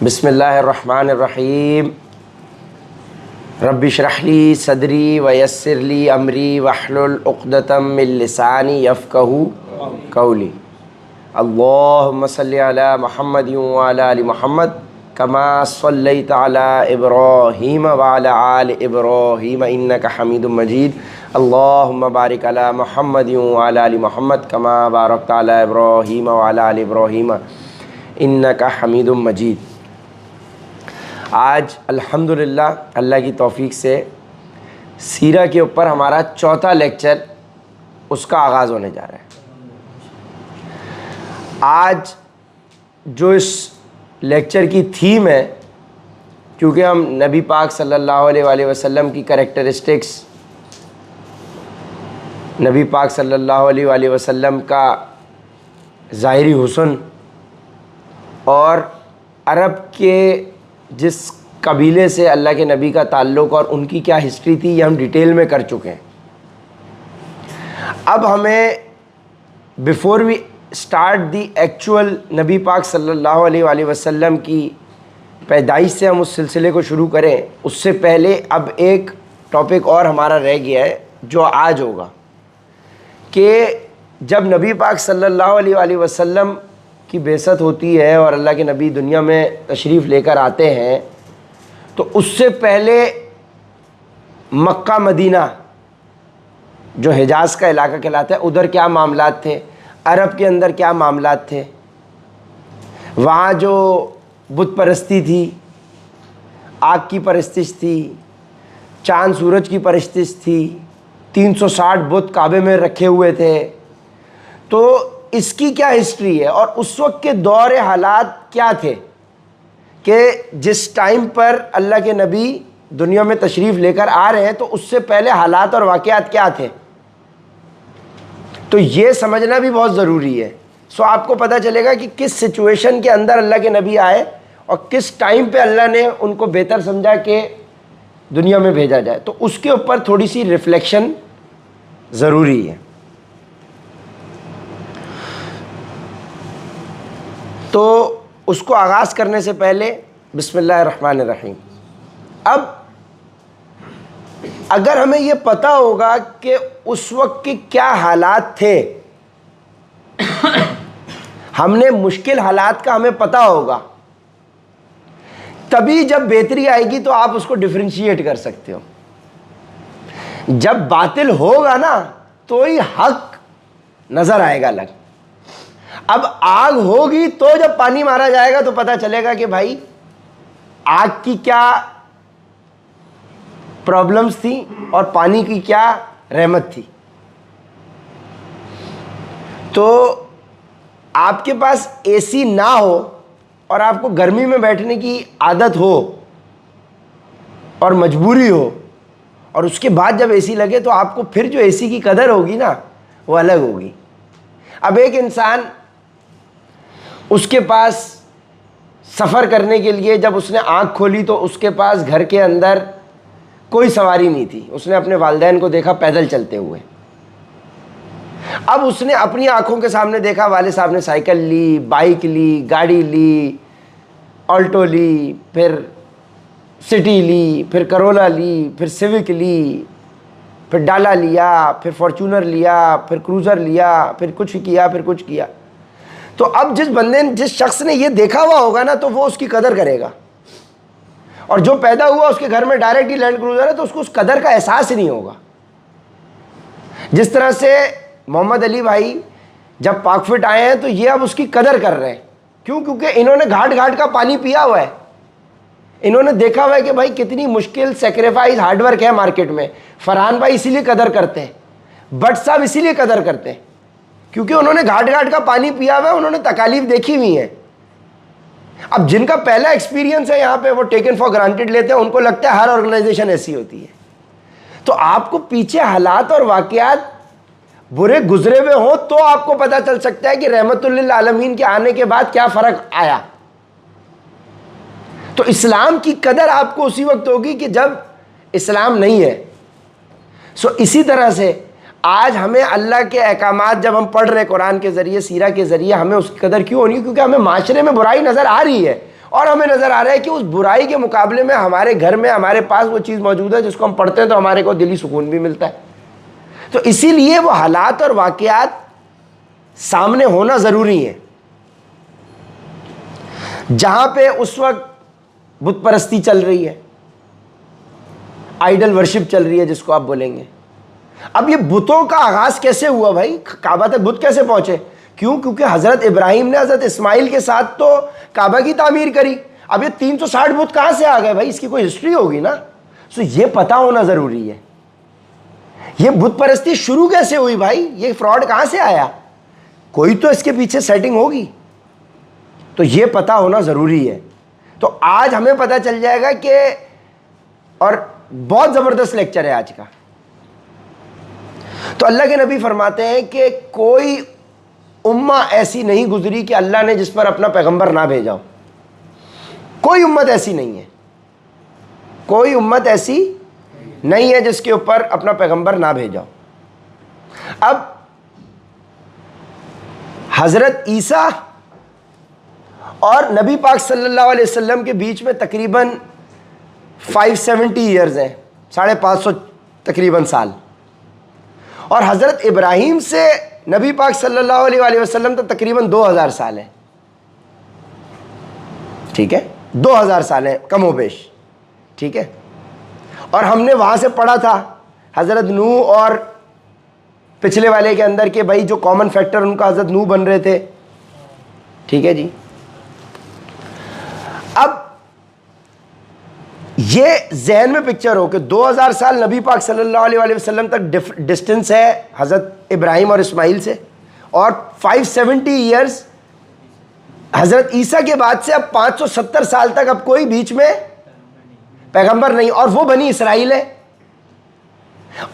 बिस्मिल्लाहिर्रहमानिर्रहीम। रब्बि इश्रह ली सदरी व यस्सिर ली अमरी वहलुल उक़दतम मिन लिसानी यफ़क़हू क़ौली। अल्लाहुम्मा सल्लि अला मुहम्मद व अला आलि मुहम्मद कमा सल्लैता अला इब्राहीम व अला आलि इब्राहीम इन्नका हमीदुम मजीद। अल्लाहुम्मा बारिक अला मुहम्मद व अला आलि मुहम्मद कमा बारकता अला इब्राहीम व अला आलि इब्राहीम इन्नका हमीदुम मजीद। आज अल्हम्दुलिल्लाह अल्लाह की तौफ़ीक़ से सीरा के ऊपर हमारा चौथा लेक्चर उसका आगाज़ होने जा रहा है। आज जो इस लेक्चर की थीम है, क्योंकि हम नबी पाक सल्लल्लाहु अलैहि वसल्लम की कैरेक्टरिस्टिक्स, नबी पाक सल्लल्लाहु अलैहि वसल्लम का ज़ाहिरी हुस्न और अरब के जिस कबीले से अल्लाह के नबी का ताल्लुक़ और उनकी क्या हिस्ट्री थी, ये हम डिटेल में कर चुके हैं। अब हमें before we start the actual नबी पाक सल्लल्लाहु अलैहि वसल्लम की पैदाइश से हम उस सिलसिले को शुरू करें, उससे पहले अब एक टॉपिक और हमारा रह गया है जो आज होगा कि जब नबी पाक सल्लल्लाहु अलैहि वसल्लम की बेसत होती है और अल्लाह के नबी दुनिया में तशरीफ़ लेकर आते हैं, तो उससे पहले मक्का मदीना जो हिजाज़ का इलाका कहलाता है, उधर क्या मामलात थे, अरब के अंदर क्या मामलात थे, वहाँ जो बुत परस्ती थी, आग की परस्तिश थी, चाँद सूरज की परस्तिश थी, 360 बुत काबे में रखे हुए थे, तो इसकी क्या हिस्ट्री है और उस वक्त के दौर हालात क्या थे कि जिस टाइम पर अल्लाह के नबी दुनिया में तशरीफ़ लेकर आ रहे हैं, तो उससे पहले हालात और वाक़यात क्या थे, तो ये समझना भी बहुत ज़रूरी है। सो आपको पता चलेगा कि किस सिचुएशन के अंदर अल्लाह के नबी आए और किस टाइम पे अल्लाह ने उनको बेहतर समझा कि दुनिया में भेजा जाए, तो उसके ऊपर थोड़ी सी रिफ्लेक्शन ज़रूरी है। तो उसको आगाज़ करने से पहले बिस्मिल्लाहिर्रहमानिर्रहीम। अब अगर हमें ये पता होगा कि उस वक्त के क्या हालात थे, हमने मुश्किल हालात का हमें पता होगा, तभी जब बेहतरी आएगी तो आप उसको डिफरेंशिएट कर सकते हो। जब बातिल होगा ना तो ही हक नज़र आएगा अलग। अब आग होगी तो जब पानी मारा जाएगा तो पता चलेगा कि भाई आग की क्या प्रॉब्लम्स थी और पानी की क्या रहमत थी। तो आपके पास एसी ना हो और आपको गर्मी में बैठने की आदत हो और मजबूरी हो, और उसके बाद जब एसी लगे तो आपको फिर जो एसी की कदर होगी ना वो अलग होगी। अब एक इंसान, उसके पास सफ़र करने के लिए जब उसने आँख खोली तो उसके पास घर के अंदर कोई सवारी नहीं थी। उसने अपने वालिदैन को देखा पैदल चलते हुए। अब उसने अपनी आँखों के सामने देखा वाले साहब ने साइकिल ली, बाइक ली, गाड़ी ली, ऑल्टो ली, फिर सिटी ली, फिर करोला ली, फिर सिविक ली, फिर डाला लिया, फिर फॉर्चूनर लिया, फिर क्रूज़र लिया, फिर कुछ किया, फिर कुछ किया। तो अब जिस शख्स ने ये देखा हुआ होगा ना तो वो उसकी कदर करेगा, और जो पैदा हुआ उसके घर में डायरेक्ट ही लैंड क्रूज़र है तो उसको उस कदर का एहसास ही नहीं होगा। जिस तरह से मोहम्मद अली भाई जब पाकफिट आए हैं तो ये अब उसकी कदर कर रहे हैं। क्यों? क्योंकि इन्होंने घाट घाट का पानी पिया हुआ है। इन्होंने देखा हुआ है कि भाई कितनी मुश्किल सेक्रीफाइस हार्डवर्क है मार्केट में। फरहान भाई इसीलिए कदर करते हैं, भट्ट साहब इसीलिए कदर करते हैं क्योंकि उन्होंने घाट घाट का पानी पिया हुआ है, उन्होंने तकालीफ देखी हुई है। अब जिनका पहला एक्सपीरियंस है यहाँ पे वो टेकन फॉर ग्रांटेड लेते हैं, उनको लगता है हर ऑर्गेनाइजेशन ऐसी होती है। तो आपको पीछे हालात और वाकयात बुरे गुजरे हुए हो तो आपको पता चल सकता है कि रहमतुल लिल आलमीन के आने के बाद क्या फ़र्क आया। तो इस्लाम की कदर आपको उसी वक्त होगी कि जब इस्लाम नहीं है। सो इसी तरह से आज हमें अल्लाह के अहकामात जब हम पढ़ रहे कुरान के ज़रिए, सीरा के ज़रिए, हमें उसकी कदर क्यों होनी है? क्योंकि हमें माशरे में बुराई नज़र आ रही है और हमें नजर आ रहा है कि उस बुराई के मुकाबले में हमारे घर में हमारे पास वो चीज मौजूद है जिसको हम पढ़ते हैं तो हमारे को दिली सुकून भी मिलता है। तो इसीलिए वो हालात और वाकयात सामने होना जरूरी है। जहां पे उस वक्त बुत परस्ती चल रही है, आइडल वर्शिप चल रही है जिसको आप बोलेंगे। अब ये बुतों का आगाज कैसे हुआ भाई? काबा तक बुत कैसे पहुंचे? क्यों? क्योंकि हजरत इब्राहिम ने हजरत इस्माइल के साथ तो काबा की तामीर करी। अब ये 360 बुत कहां से आ गए भाई? इसकी कोई हिस्ट्री होगी ना। तो ये पता होना जरूरी है। ये बुत परस्ती शुरू कैसे हुई भाई? ये फ्रॉड कहां से आया? कोई तो इसके पीछे सेटिंग होगी। तो ये पता होना जरूरी है। तो आज हमें पता चल जाएगा कि, और बहुत जबरदस्त लेक्चर है आज का। तो अल्लाह के नबी फरमाते हैं कि कोई उम्मा ऐसी नहीं गुजरी कि अल्लाह ने जिस पर अपना पैगंबर ना भेजा हो। कोई उम्मत ऐसी नहीं है, कोई उम्मत ऐसी नहीं है जिसके ऊपर अपना पैगंबर ना भेजा हो। अब हजरत ईसा और नबी पाक सल्लल्लाहु अलैहि वसल्लम के बीच में तकरीबन 570 ईयर्स हैं, 550 तकरीबन साल। और हज़रत इब्राहीम से नबी पाक सल्लल्लाहु अलैहि वसल्लम तो तकरीबन 2000 साल है। ठीक है, 2000 साल है कमोबेश। ठीक है, और हमने वहाँ से पढ़ा था हज़रत नूह और पिछले वाले के अंदर के भाई जो कॉमन फैक्टर उनका हज़रत नूह बन रहे थे। ठीक है जी। अब ये जहन में पिक्चर हो कि 2000 साल नबी पाक सल्लल्लाहु अलैहि वसल्लम तक डिस्टेंस है हज़रत इब्राहिम और इस्माइल से, और 570 ईयर्स हज़रत ईसा के बाद से। अब 570 साल तक अब कोई बीच में पैगंबर नहीं, और वो बनी इसराइल है।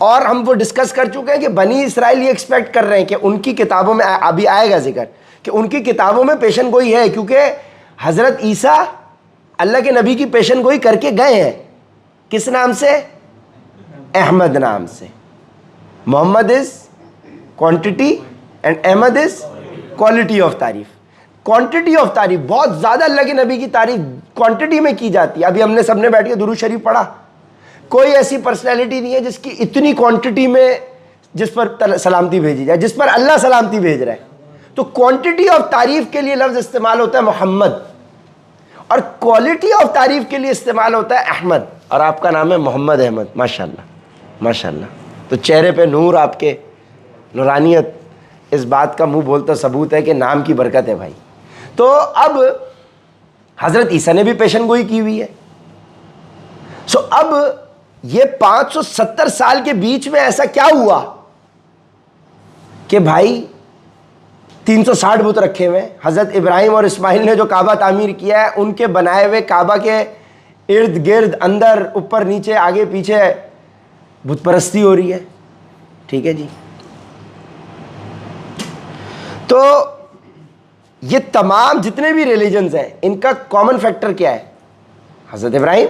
और हम वो डिस्कस कर चुके हैं कि बनी इसराइल ये एक्सपेक्ट कर रहे हैं कि उनकी किताबों में, अभी आएगा जिक्र, कि उनकी किताबों में पेशन गोई है, क्योंकि हज़रत ईसा अल्लाह के नबी की पेशन गोई करके गए हैं। किस नाम से? अहमद नाम से। Muhammad is quantity and Ahmad is quality of तारीफ। क्वांटिटी ऑफ तारीफ, बहुत ज़्यादा अल्लाह के नबी की तारीफ क्वांटिटी में की जाती है। अभी हमने सबने बैठ के दुरूद शरीफ पढ़ा। कोई ऐसी पर्सनैलिटी नहीं है जिसकी इतनी क्वांटिटी में जिस पर सलामती भेजी जाए, जिस पर अल्लाह सलामती भेज रहा है। तो क्वांटिटी ऑफ तारीफ के लिए लफ्ज़ इस्तेमाल होता है मोहम्मद, और क्वालिटी ऑफ तारीफ के लिए इस्तेमाल होता है अहमद। और आपका नाम है मोहम्मद अहमद। माशाल्लाह माशाल्लाह। तो चेहरे पे नूर, आपके नूरानियत, इस बात का मुंह बोलता सबूत है कि नाम की बरकत है भाई। तो अब हज़रत ईसा ने भी पेशन गोई की हुई है। सो अब ये 570 साल के बीच में ऐसा क्या हुआ कि भाई 360 बुत रखे हुए। हज़रत इब्राहिम और इस्माइल ने जो काबा तामीर किया है, उनके बनाए हुए काबा के इर्द गिर्द, अंदर, ऊपर, नीचे, आगे पीछे बुत परस्ती हो रही है। ठीक है जी। तो ये तमाम जितने भी रिलीजन्स हैं, इनका कॉमन फैक्टर क्या है? हज़रत इब्राहिम,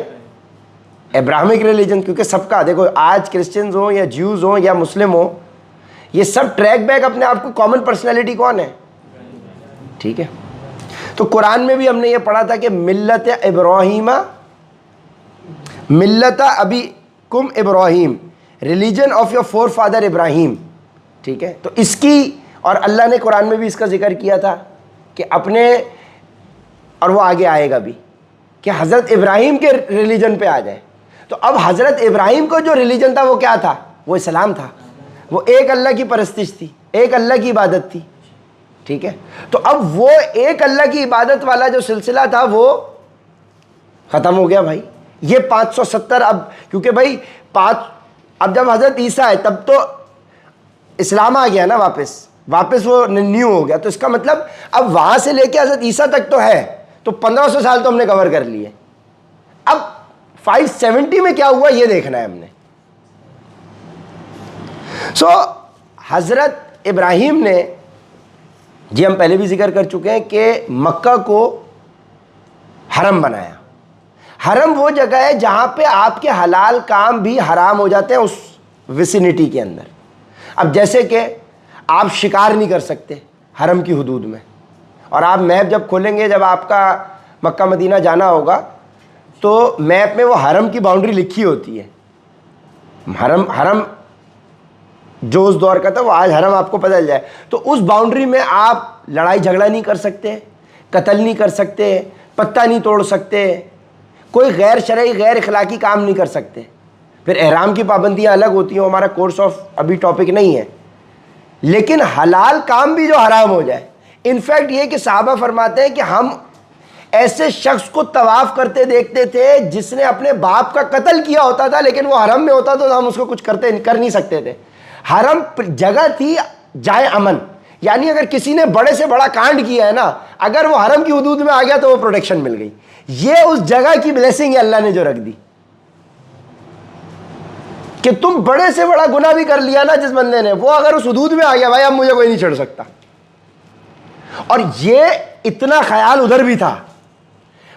एब्राहमिक रिलीजन। क्योंकि सबका देखो, आज क्रिश्चियंस हो या ज्यूज़ हो या मुस्लिम हो, ये सब ट्रैक बैक अपने आप को कॉमन पर्सनैलिटी कौन है? ठीक है। तो कुरान में भी हमने ये पढ़ा था कि मिल्लत इब्राहिमा, मिल्लत अबी कुम Ibrahim, religion of your four father Ibrahim. ठीक है। तो इसकी, और अल्लाह ने कुरान में भी इसका जिक्र किया था कि अपने, और वो आगे आएगा भी कि हज़रत इब्राहिम के रिलीजन पे आ जाए। तो अब हज़रत इब्राहिम को जो रिलीजन था वो क्या था? वो इस्लाम था। वो एक अल्लाह की परस्तिश थी, एक अल्लाह की इबादत थी। ठीक है। तो अब वो एक अल्लाह की इबादत वाला जो सिलसिला था वो ख़त्म हो गया भाई। ये 570, अब क्योंकि भाई अब जब हज़रत ईसा है तब तो इस्लाम आ गया ना, वापस वो न्यू हो गया। तो इसका मतलब अब वहाँ से लेके हज़रत ईसा तक तो है, तो 1500 साल तो हमने कवर कर लिए। अब 570 में क्या हुआ ये देखना है हमने। सो हज़रत इब्राहिम ने, जी हम पहले भी जिक्र कर चुके हैं कि मक्का को हरम बनाया। हरम वो जगह है जहाँ पे आपके हलाल काम भी हराम हो जाते हैं उस विसिनिटी के अंदर। अब जैसे कि आप शिकार नहीं कर सकते हरम की हुदूद में, और आप मैप जब खोलेंगे, जब आपका मक्का मदीना जाना होगा तो मैप में वो हरम की बाउंड्री लिखी होती है। हरम जो उस दौर का था वो आज हरम आपको पता चल जाए। तो उस बाउंड्री में आप लड़ाई झगड़ा नहीं कर सकते, कत्ल नहीं कर सकते, पत्ता नहीं तोड़ सकते, कोई गैर शरई गैर इखलाकी काम नहीं कर सकते। फिर एहराम की पाबंदियाँ अलग होती हैं, हमारा कोर्स ऑफ अभी टॉपिक नहीं है। लेकिन हलाल काम भी जो हराम हो जाए, इनफैक्ट ये कि साहबा फरमाते हैं कि हम ऐसे शख्स को तवाफ करते देखते थे जिसने अपने बाप का कत्ल किया होता था, लेकिन वो हरम में होता तो हम उसको कुछ कर नहीं सकते थे। हरम जगह थी जाए अमन, यानी अगर किसी ने बड़े से बड़ा कांड किया है ना, अगर वो हरम की हुदूद में आ गया तो वो प्रोटेक्शन मिल गई। ये उस जगह की ब्लेसिंग है अल्लाह ने जो रख दी कि तुम बड़े से बड़ा गुनाह भी कर लिया ना जिस बंदे ने, वो अगर उस हुदूद में आ गया, भाई अब मुझे कोई नहीं छोड़ सकता। और ये इतना ख्याल उधर भी था,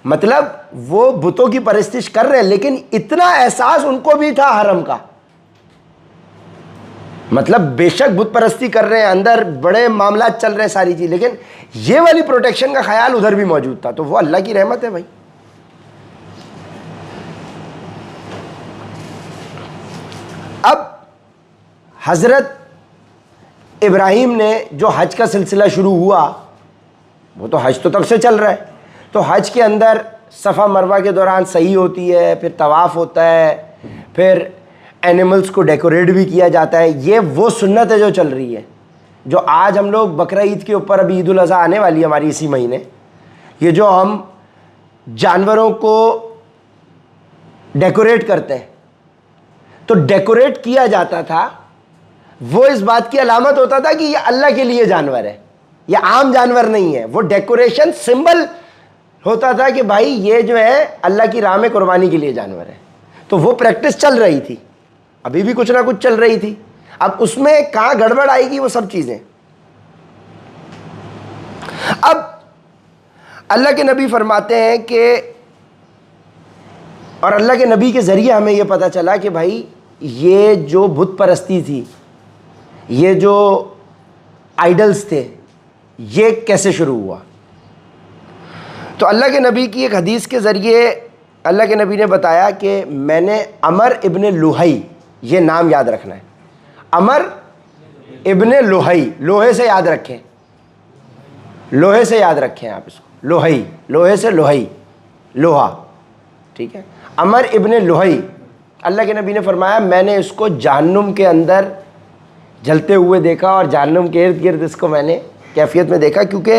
मतलब वो बुतों की परस्तिश कर रहे हैं लेकिन इतना एहसास उनको भी था हरम का। मतलब बेशक बुत परस्ती कर रहे हैं, अंदर बड़े मामला चल रहे हैं सारी चीज, लेकिन ये वाली प्रोटेक्शन का ख्याल उधर भी मौजूद था। तो वो अल्लाह की रहमत है भाई। अब हजरत इब्राहिम ने जो हज का सिलसिला शुरू हुआ, वो तो हज तो तब से चल रहा है। तो हज के अंदर सफ़ा मरवा के दौरान सही होती है, फिर तवाफ़ होता है, फिर एनिमल्स को डेकोरेट भी किया जाता है। ये वो सुन्नत है जो चल रही है, जो आज हम लोग बकरा ईद के ऊपर, अभी ईद उल अज़हा आने वाली है हमारी इसी महीने, ये जो हम जानवरों को डेकोरेट करते हैं, तो डेकोरेट किया जाता था, वो इस बात की अलामत होता था कि ये अल्लाह के लिए जानवर है, ये आम जानवर नहीं है। वो डेकोरेशन सिंबल होता था कि भाई ये जो है अल्लाह की राह में कुर्बानी के लिए जानवर है। तो वो प्रैक्टिस चल रही थी, अभी भी कुछ ना कुछ चल रही थी। अब उसमें कहाँ गड़बड़ आएगी, वो सब चीज़ें। अब अल्लाह के नबी फरमाते हैं कि, और अल्लाह के नबी के ज़रिए हमें यह पता चला कि भाई ये जो बुत परस्ती थी, ये जो आइडल्स थे, ये कैसे शुरू हुआ। तो अल्लाह के नबी की एक हदीस के ज़रिए अल्लाह के नबी ने बताया कि मैंने अमर इब्न लुहई, ये नाम याद रखना है, अमर इब्न लुहई, लोहे से याद रखें, लोहे से याद रखें आप इसको, लोहई, लोहे से लोहई, लोहा, ठीक है। अमर इब्न लुहई, अल्लाह के नबी ने फरमाया मैंने इसको जहन्नुम के अंदर जलते हुए देखा और जहन्नुम के इर्द गिर्द इसको मैंने कैफियत में देखा, क्योंकि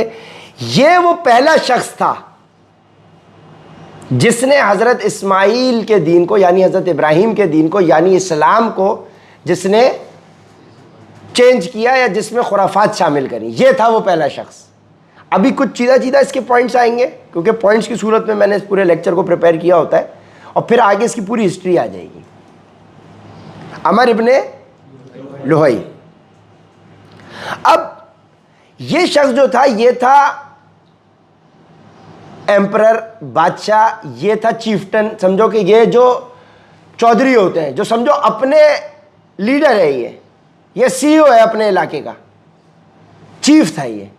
ये वो पहला शख्स था जिसने हज़रत इस्माइल के दीन को, यानी हज़रत इब्राहीम के दीन को, यानी इस्लाम को जिसने चेंज किया या जिसमें खुराफात शामिल करी। ये था वो पहला शख्स। अभी कुछ चीज़ा इसके पॉइंट्स आएंगे, क्योंकि पॉइंट्स की सूरत में मैंने इस पूरे लेक्चर को प्रिपेयर किया होता है, और फिर आगे इसकी पूरी हिस्ट्री आ जाएगी। अमर इब्ने लुहई, अब ये शख्स जो था, ये था एम्परर, बादशाह, ये था चीफ्टन। समझो कि ये जो चौधरी होते हैं, जो समझो अपने लीडर है, ये सीईओ है अपने इलाके का, चीफ था ये,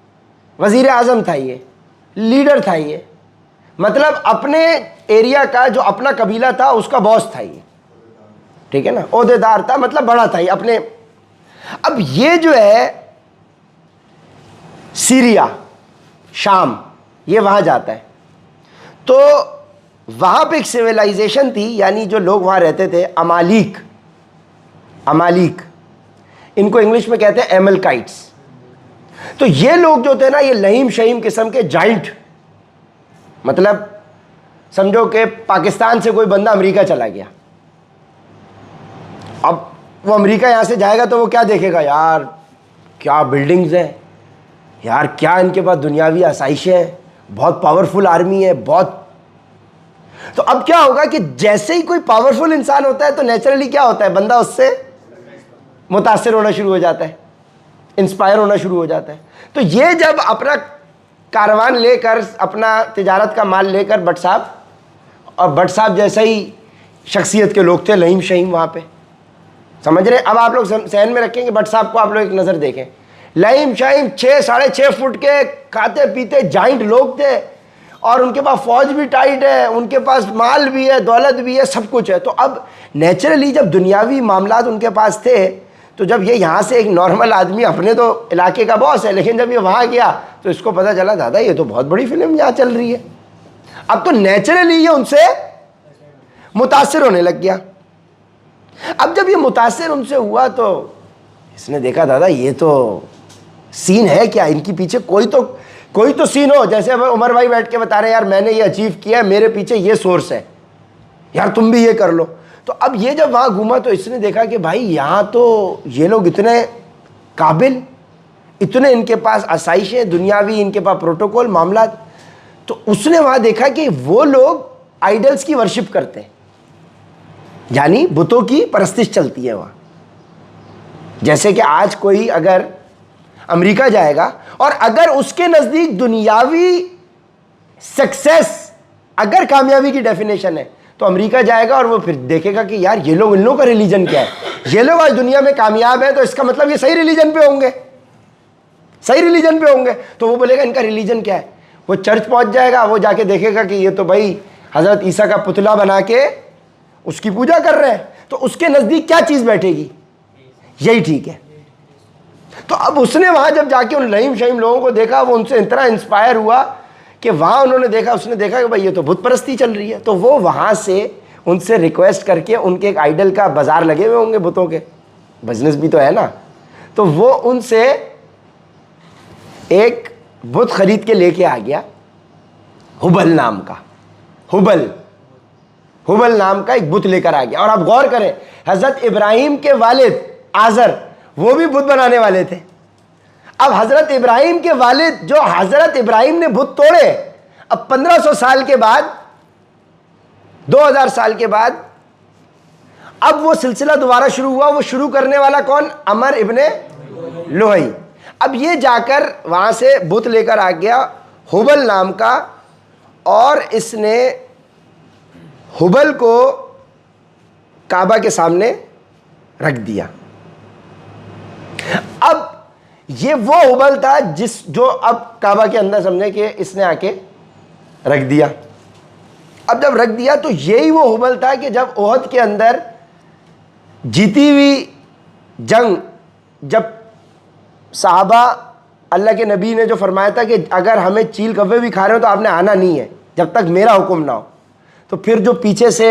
वजीर आजम था ये, लीडर था ये, मतलब अपने एरिया का जो अपना कबीला था उसका बॉस था ये, ठीक है ना, ओहदेदार था, मतलब बड़ा था ये अपने। अब ये जो है सीरिया, शाम, ये वहां जाता है। तो वहां पे एक सिविलाइजेशन थी, यानी जो लोग वहां रहते थे, अमालिक, अमालिक, इनको इंग्लिश में कहते हैं एमलकाइट्स। तो ये लोग जो थे ना, ये लहीम शहीम किस्म के जाइंट, मतलब समझो कि पाकिस्तान से कोई बंदा अमेरिका चला गया, अब वो अमेरिका यहाँ से जाएगा तो वो क्या देखेगा, यार क्या बिल्डिंग्स हैं, यार क्या इनके पास दुनियावी आसाइशें हैं, बहुत पावरफुल आर्मी है, बहुत। तो अब क्या होगा कि जैसे ही कोई पावरफुल इंसान होता है तो नेचुरली क्या होता है, बंदा उससे मुतासिर होना शुरू हो जाता है, इंस्पायर होना शुरू हो जाता है। तो ये जब अपना कारवान लेकर, अपना तिजारत का माल लेकर भट्ट साहब, और भट्ट साहब जैसे ही शख्सियत के लोग थे, लहीम शहीम वहाँ पे, समझ रहे। अब आप लोग सहन में रखेंगे भट्ट साहब को, आप लोग एक नज़र देखें, लहीम शाहीम 6 साढ़े 6 फुट के खाते पीते जाइंट लोग थे, और उनके पास फौज भी टाइट है, उनके पास माल भी है, दौलत भी है, सब कुछ है। तो अब नेचुरली जब दुनियावी मामलात उनके पास थे, तो जब ये यहाँ से एक नॉर्मल आदमी, अपने तो इलाके का बॉस है, लेकिन जब ये वहाँ गया तो इसको पता चला दादा ये तो बहुत बड़ी फिल्म यहाँ चल रही है। अब तो नेचुरली ये उनसे मुतासिर होने लग गया। अब जब ये मुतासिर उनसे हुआ तो इसने देखा दादा ये तो सीन है क्या, इनके पीछे कोई तो सीन हो। जैसे अब उमर भाई बैठ के बता रहे हैं यार मैंने ये अचीव किया है, मेरे पीछे ये सोर्स है, यार तुम भी ये कर लो। तो अब ये जब वहाँ घूमा तो इसने देखा कि भाई यहाँ तो ये लोग इतने काबिल, इतने इनके पास आसाइशें दुनियावी, इनके पास प्रोटोकॉल मामला। तो उसने वहाँ देखा कि वो लोग आइडल्स की वर्शिप करते हैं, यानी बुतों की परस्तिश चलती है वहाँ। जैसे कि आज कोई अगर अमेरिका जाएगा और अगर उसके नज़दीक दुनियावी सक्सेस अगर कामयाबी की डेफिनेशन है तो अमेरिका जाएगा और वो फिर देखेगा कि यार ये लोग, इन लोगों का रिलीजन क्या है, ये लोग आज दुनिया में कामयाब है तो इसका मतलब ये सही रिलीजन पे होंगे, सही रिलीजन पे होंगे। तो वो बोलेगा इनका रिलीजन क्या है। वो चर्च पहुंच जाएगा, वो जाके देखेगा कि ये तो भाई हज़रत ईसा का पुतला बना के उसकी पूजा कर रहे हैं, तो उसके नज़दीक क्या चीज़ बैठेगी, यही ठीक है। तो अब उसने वहाँ जब जाके उन लहीम शहीम लोगों को देखा, वो उनसे इतना इंस्पायर हुआ कि वहाँ उन्होंने देखा, उसने देखा कि भाई ये तो बुत परस्ती चल रही है। तो वो वहाँ से उनसे रिक्वेस्ट करके, उनके एक आइडल का बाज़ार लगे हुए होंगे बुतों के, बिजनेस भी तो है ना, तो वो उनसे एक बुत खरीद के लेके आ गया, हुबल नाम का, हुबल नाम का एक बुत लेकर आ गया। और आप गौर करें, हज़रत इब्राहिम के वालिद आज़र वो भी बुत बनाने वाले थे। अब हज़रत इब्राहिम के वालिद, जो हज़रत इब्राहिम ने बुत तोड़े, अब 1500 साल के बाद, 2000 साल के बाद अब वो सिलसिला दोबारा शुरू हुआ। वो शुरू करने वाला कौन, अमर इब्ने लुहई। अब ये जाकर वहाँ से बुत लेकर आ गया हुबल नाम का, और इसने हुबल को काबा के सामने रख दिया। अब ये वो हुबल था जो अब काबा के अंदर, समझे कि इसने आके रख दिया। अब जब रख दिया तो यही वो हुबल था कि जब ओहद के अंदर जीती हुई जंग, जब साहबा, अल्लाह के नबी ने जो फरमाया था कि अगर हमें चील कव्वे भी खा रहे हो तो आपने आना नहीं है जब तक मेरा हुक्म ना हो, तो फिर जो पीछे से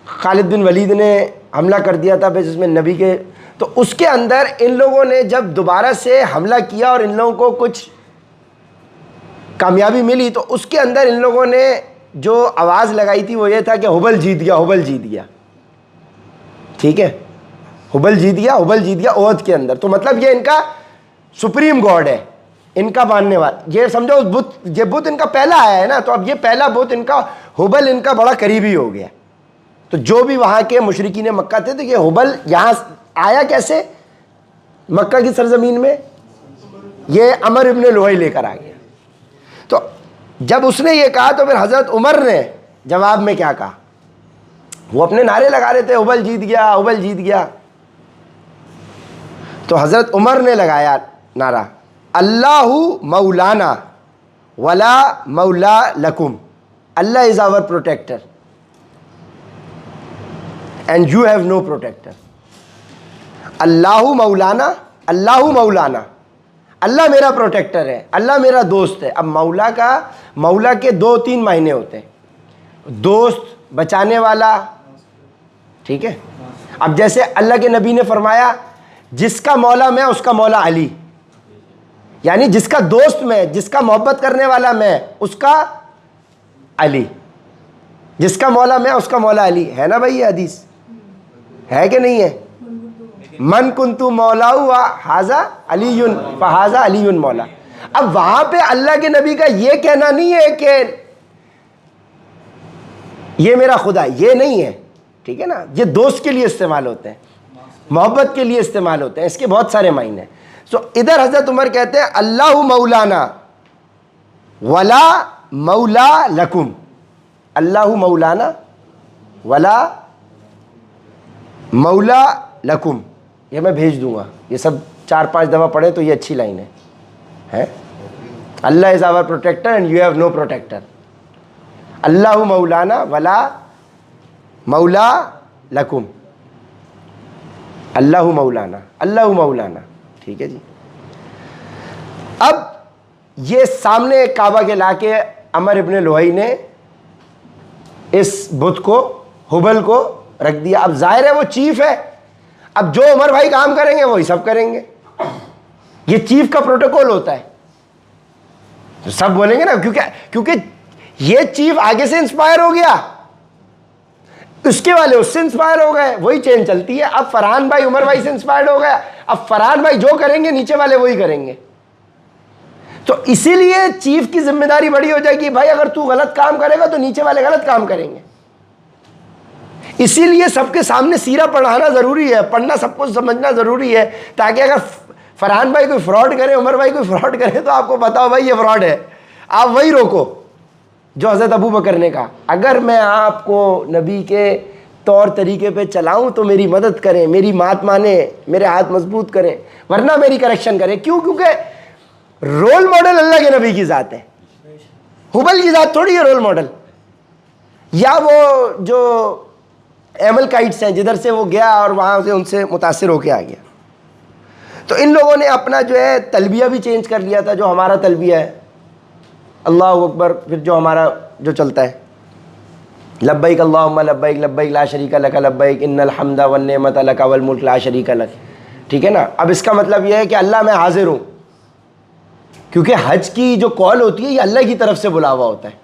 खालिद बिन वलीद ने हमला कर दिया था जिसमें नबी के, तो उसके अंदर इन लोगों ने जब दोबारा से हमला किया और इन लोगों को कुछ कामयाबी मिली, तो उसके अंदर इन लोगों ने जो आवाज़ लगाई थी वो ये था कि हुबल जीत गया, हुबल जीत गया। ठीक है, हुबल जीत गया, हुबल जीत गया ओहद के अंदर। तो मतलब ये इनका सुप्रीम गॉड है, इनका मानने वाला। ये समझो उस बुत, ये बुत इनका पहला आया है ना, तो अब ये पहला बुत इनका, हुबल इनका बड़ा करीबी हो गया। तो जो भी वहाँ के मुशरिकीन मक्का थे, तो ये हुबल यहाँ आया कैसे, मक्का की सरजमीन में, ये अमर इब्ने लुहई लेकर आ गया। तो जब उसने ये कहा तो फिर हज़रत उमर ने जवाब में क्या कहा, वो अपने नारे लगा रहे थे हुबल जीत गया, हुबल जीत गया। तो हज़रत उमर ने लगाया नारा, अल्लाहु मौलाना वला मौला लकुम, Allah is our protector and you have no protector. अल्लाहु मौलाना, अल्लाहु मौलाना, अल्लाह मेरा प्रोटेक्टर है, अल्लाह मेरा दोस्त है। अब मौला के 2-3 मायने होते हैं, दोस्त, बचाने वाला, ठीक है। अब जैसे अल्लाह के नबी ने फरमाया, जिसका मौला मैं उसका मौला अली, यानी जिसका दोस्त मैं, जिसका मोहब्बत करने वाला मैं, उसका अली, जिसका मौला मैं उसका मौला अली। है ना भाई, ये हदीस है कि नहीं है? मन कुंतु मौलाऊ हाजा अलीयुन फहाजा अलीयुन मौला। अब वहां पे अल्लाह के नबी का ये कहना नहीं है कि ये मेरा खुदा, ये नहीं है, ठीक है ना। ये दोस्त के लिए इस्तेमाल होते हैं, मोहब्बत के लिए इस्तेमाल होते हैं, इसके बहुत सारे मायने। तो इधर हजरत उमर कहते हैं अल्लाहु मौलाना वला मौला लकुम, अल्लाहु मौलाना वला मौला लकुम। ये मैं भेज दूंगा, ये सब 4-5 दफ़ा पढ़े तो ये अच्छी लाइन है। Allah is our protector and you have no protector. अल्लाहु मौलाना वला मौला लकुम। अल्लाहु मौलाना, अल्लाहु मौलाना, ठीक है जी। अब ये सामने काबा के लाके अमर इब्न लुहई ने इस बुत को, हुबल को रख दिया। अब जाहिर है वो चीफ है, अब जो उमर भाई काम करेंगे वही सब करेंगे। ये चीफ का प्रोटोकॉल होता है, तो सब बोलेंगे ना, क्योंकि ये चीफ आगे से इंस्पायर हो गया, उसके वाले उससे इंस्पायर हो गए, वही चेन चलती है। अब फरहान भाई उमर भाई से इंस्पायर्ड हो गया, अब फरहान भाई जो करेंगे नीचे वाले वही करेंगे। तो इसीलिए चीफ की जिम्मेदारी बड़ी हो जाएगी, भाई अगर तू गलत काम करेगा तो नीचे वाले गलत काम करेंगे। इसीलिए सबके सामने सीरा पढ़ाना जरूरी है, पढ़ना सब कुछ समझना जरूरी है, ताकि अगर फरहान भाई कोई फ्रॉड करे, उमर भाई कोई फ्रॉड करे, तो आपको बताओ भाई ये फ्रॉड है, आप वही रोको जो हज़रत अबू बकर ने कहा, अगर मैं आपको नबी के तौर तरीके पे चलाऊं तो मेरी मदद करें, मेरी बात माने, मेरे हाथ मजबूत करें, वरना मेरी करेक्शन करें। क्यों? क्योंकि रोल मॉडल अल्लाह के नबी की ज़ात है, हुबल की ज़ात थोड़ी है रोल मॉडल। या वो जो एमलकाइट्स हैं जिधर से वो गया और वहाँ से उनसे मुतासिर होके आ गया। तो इन लोगों ने अपना जो है तलबिया भी चेंज कर लिया था, जो हमारा तलबिया है अल्लाहु अकबर, फिर जो हमारा जो चलता है लब्बैक अल्लाहुम्मा लब्बैक लब्बैक ला शरीका लक लब्बैक इन्नल हम्दा वन नेमत लक वल मुल्क ला शरीका लक, ठीक है ना। अब इसका मतलब यह है कि अल्लाह मैं हाजिर हूँ, क्योंकि हज की जो कॉल होती है ये अल्लाह की तरफ से बुलावा होता है।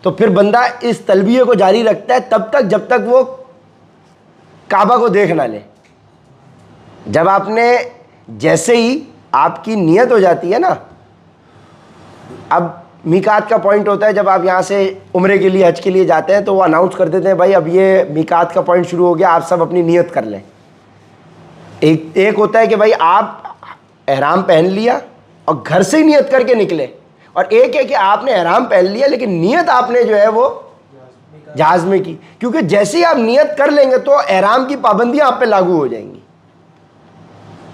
तो फिर बंदा इस तलबिये को जारी रखता है तब तक जब तक वो काबा को देख ना ले। जब आपने जैसे ही आपकी नियत हो जाती है ना, अब मीकात का पॉइंट होता है, जब आप यहाँ से उम्रे के लिए हज के लिए जाते हैं तो वो अनाउंस कर देते हैं भाई अब ये मीकात का पॉइंट शुरू हो गया, आप सब अपनी नियत कर लें। एक होता है कि भाई आप एहराम पहन लिया और घर से ही नियत करके निकले, और एक है कि आपने एहराम पहन लिया लेकिन नियत आपने जो है वो जहाज में की, क्योंकि जैसे ही आप नियत कर लेंगे तो एहराम की पाबंदियां आप पे लागू हो जाएंगी,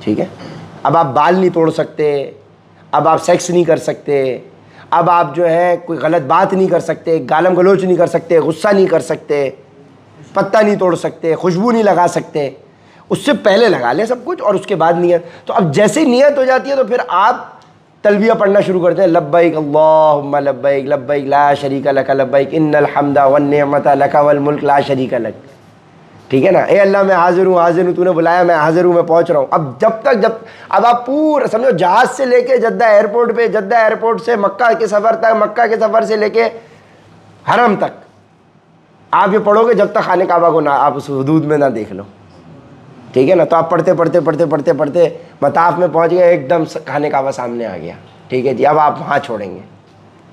ठीक है। अब आप बाल नहीं तोड़ सकते, अब आप सेक्स नहीं कर सकते, अब आप जो है कोई गलत बात नहीं कर सकते, गालम गलोच नहीं कर सकते, गुस्सा नहीं कर सकते, पत्ता नहीं तोड़ सकते, खुशबू नहीं लगा सकते। उससे पहले लगा लें सब कुछ और उसके बाद नियत। तो अब जैसे ही नियत हो जाती है तो फिर आप तलबिया पढ़ना शुरू करते हैं, लब्बैक अल्लाहुम्मा लब्बैक लब्बैक ला शरीका लक लब्बैक इन्नल हम्दा वन नेमत लक वल मुल्क ला शरीका लक, ठीक है ना। ए अल्लाह मैं हाजिर हूँ, तूने बुलाया, मैं हाजिर हूँ, मैं पहुँच रहा हूँ। अब अब आप पूरा समझो जहाज़ से लेके जद्दा एयरपोर्ट पे, जद्दा एयरपोर्ट से मक्का के सफ़र तक, मक्का के सफ़र से लेके हरम तक आप ये पढ़ोगे जब तक खाने काबा को ना आप उस हुदूद में ना देख लो, ठीक है ना। तो आप पढ़ते मताफ में पहुँच गए, एकदम खाने काबा सामने आ गया, ठीक है जी। अब आप वहाँ छोड़ेंगे,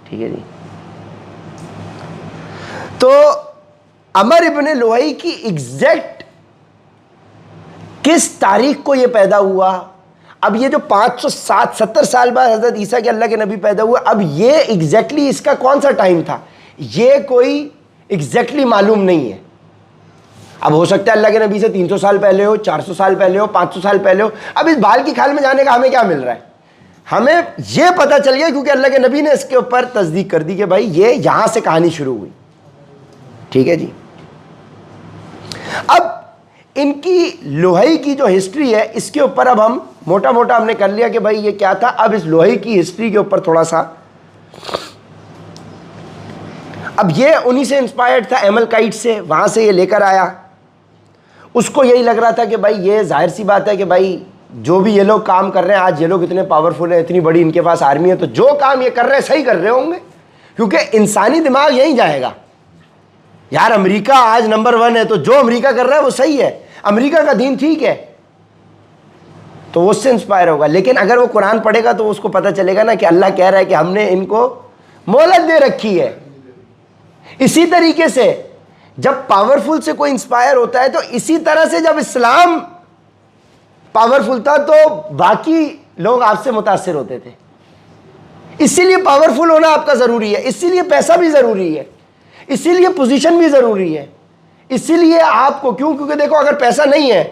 ठीक है जी। तो अमर इब्न लुहई की एग्जैक्ट किस तारीख को ये पैदा हुआ, अब ये जो 570 साल बाद हज़रत ईसा के अल्लाह के नबी पैदा हुआ, अब ये एग्जैक्टली इसका कौन सा टाइम था ये कोई एग्जैक्टली मालूम नहीं है। अब हो सकता है अल्लाह के नबी से 300 साल पहले हो, 400 साल पहले हो, 500 साल पहले हो। अब इस बाल की खाल में जाने का हमें क्या मिल रहा है, हमें ये पता चल गया क्योंकि अल्लाह के नबी ने इसके ऊपर तस्दीक कर दी कि भाई ये यहां से कहानी शुरू हुई, ठीक है जी। अब इनकी लोहई की जो हिस्ट्री है इसके ऊपर अब हम मोटा मोटा हमने कर लिया कि भाई ये क्या था। अब इस लोहई की हिस्ट्री के ऊपर थोड़ा सा, अब ये उन्हीं से इंस्पायर्ड था, एमलकाइट से, वहां से ये लेकर आया। उसको यही लग रहा था कि भाई ये जाहिर सी बात है कि भाई जो भी ये लोग काम कर रहे हैं, आज ये लोग इतने पावरफुल हैं, इतनी बड़ी इनके पास आर्मी है, तो जो काम ये कर रहे हैं सही कर रहे होंगे, क्योंकि इंसानी दिमाग यहीं जाएगा यार। अमेरिका आज नंबर 1 है, तो जो अमेरिका कर रहा है वो सही है, अमेरिका का दीन ठीक है, तो वो उससे इंस्पायर होगा। लेकिन अगर वो कुरान पढ़ेगा तो उसको पता चलेगा ना कि अल्लाह कह रहा है कि हमने इनको मोहलत दे रखी है। इसी तरीके से जब पावरफुल से कोई इंस्पायर होता है, तो इसी तरह से जब इस्लाम पावरफुल था तो बाकी लोग आपसे मुतासिर होते थे। इसीलिए पावरफुल होना आपका ज़रूरी है, इसीलिए पैसा भी ज़रूरी है, इसीलिए पोजीशन भी ज़रूरी है, इसीलिए आपको क्यों, क्योंकि देखो अगर पैसा नहीं है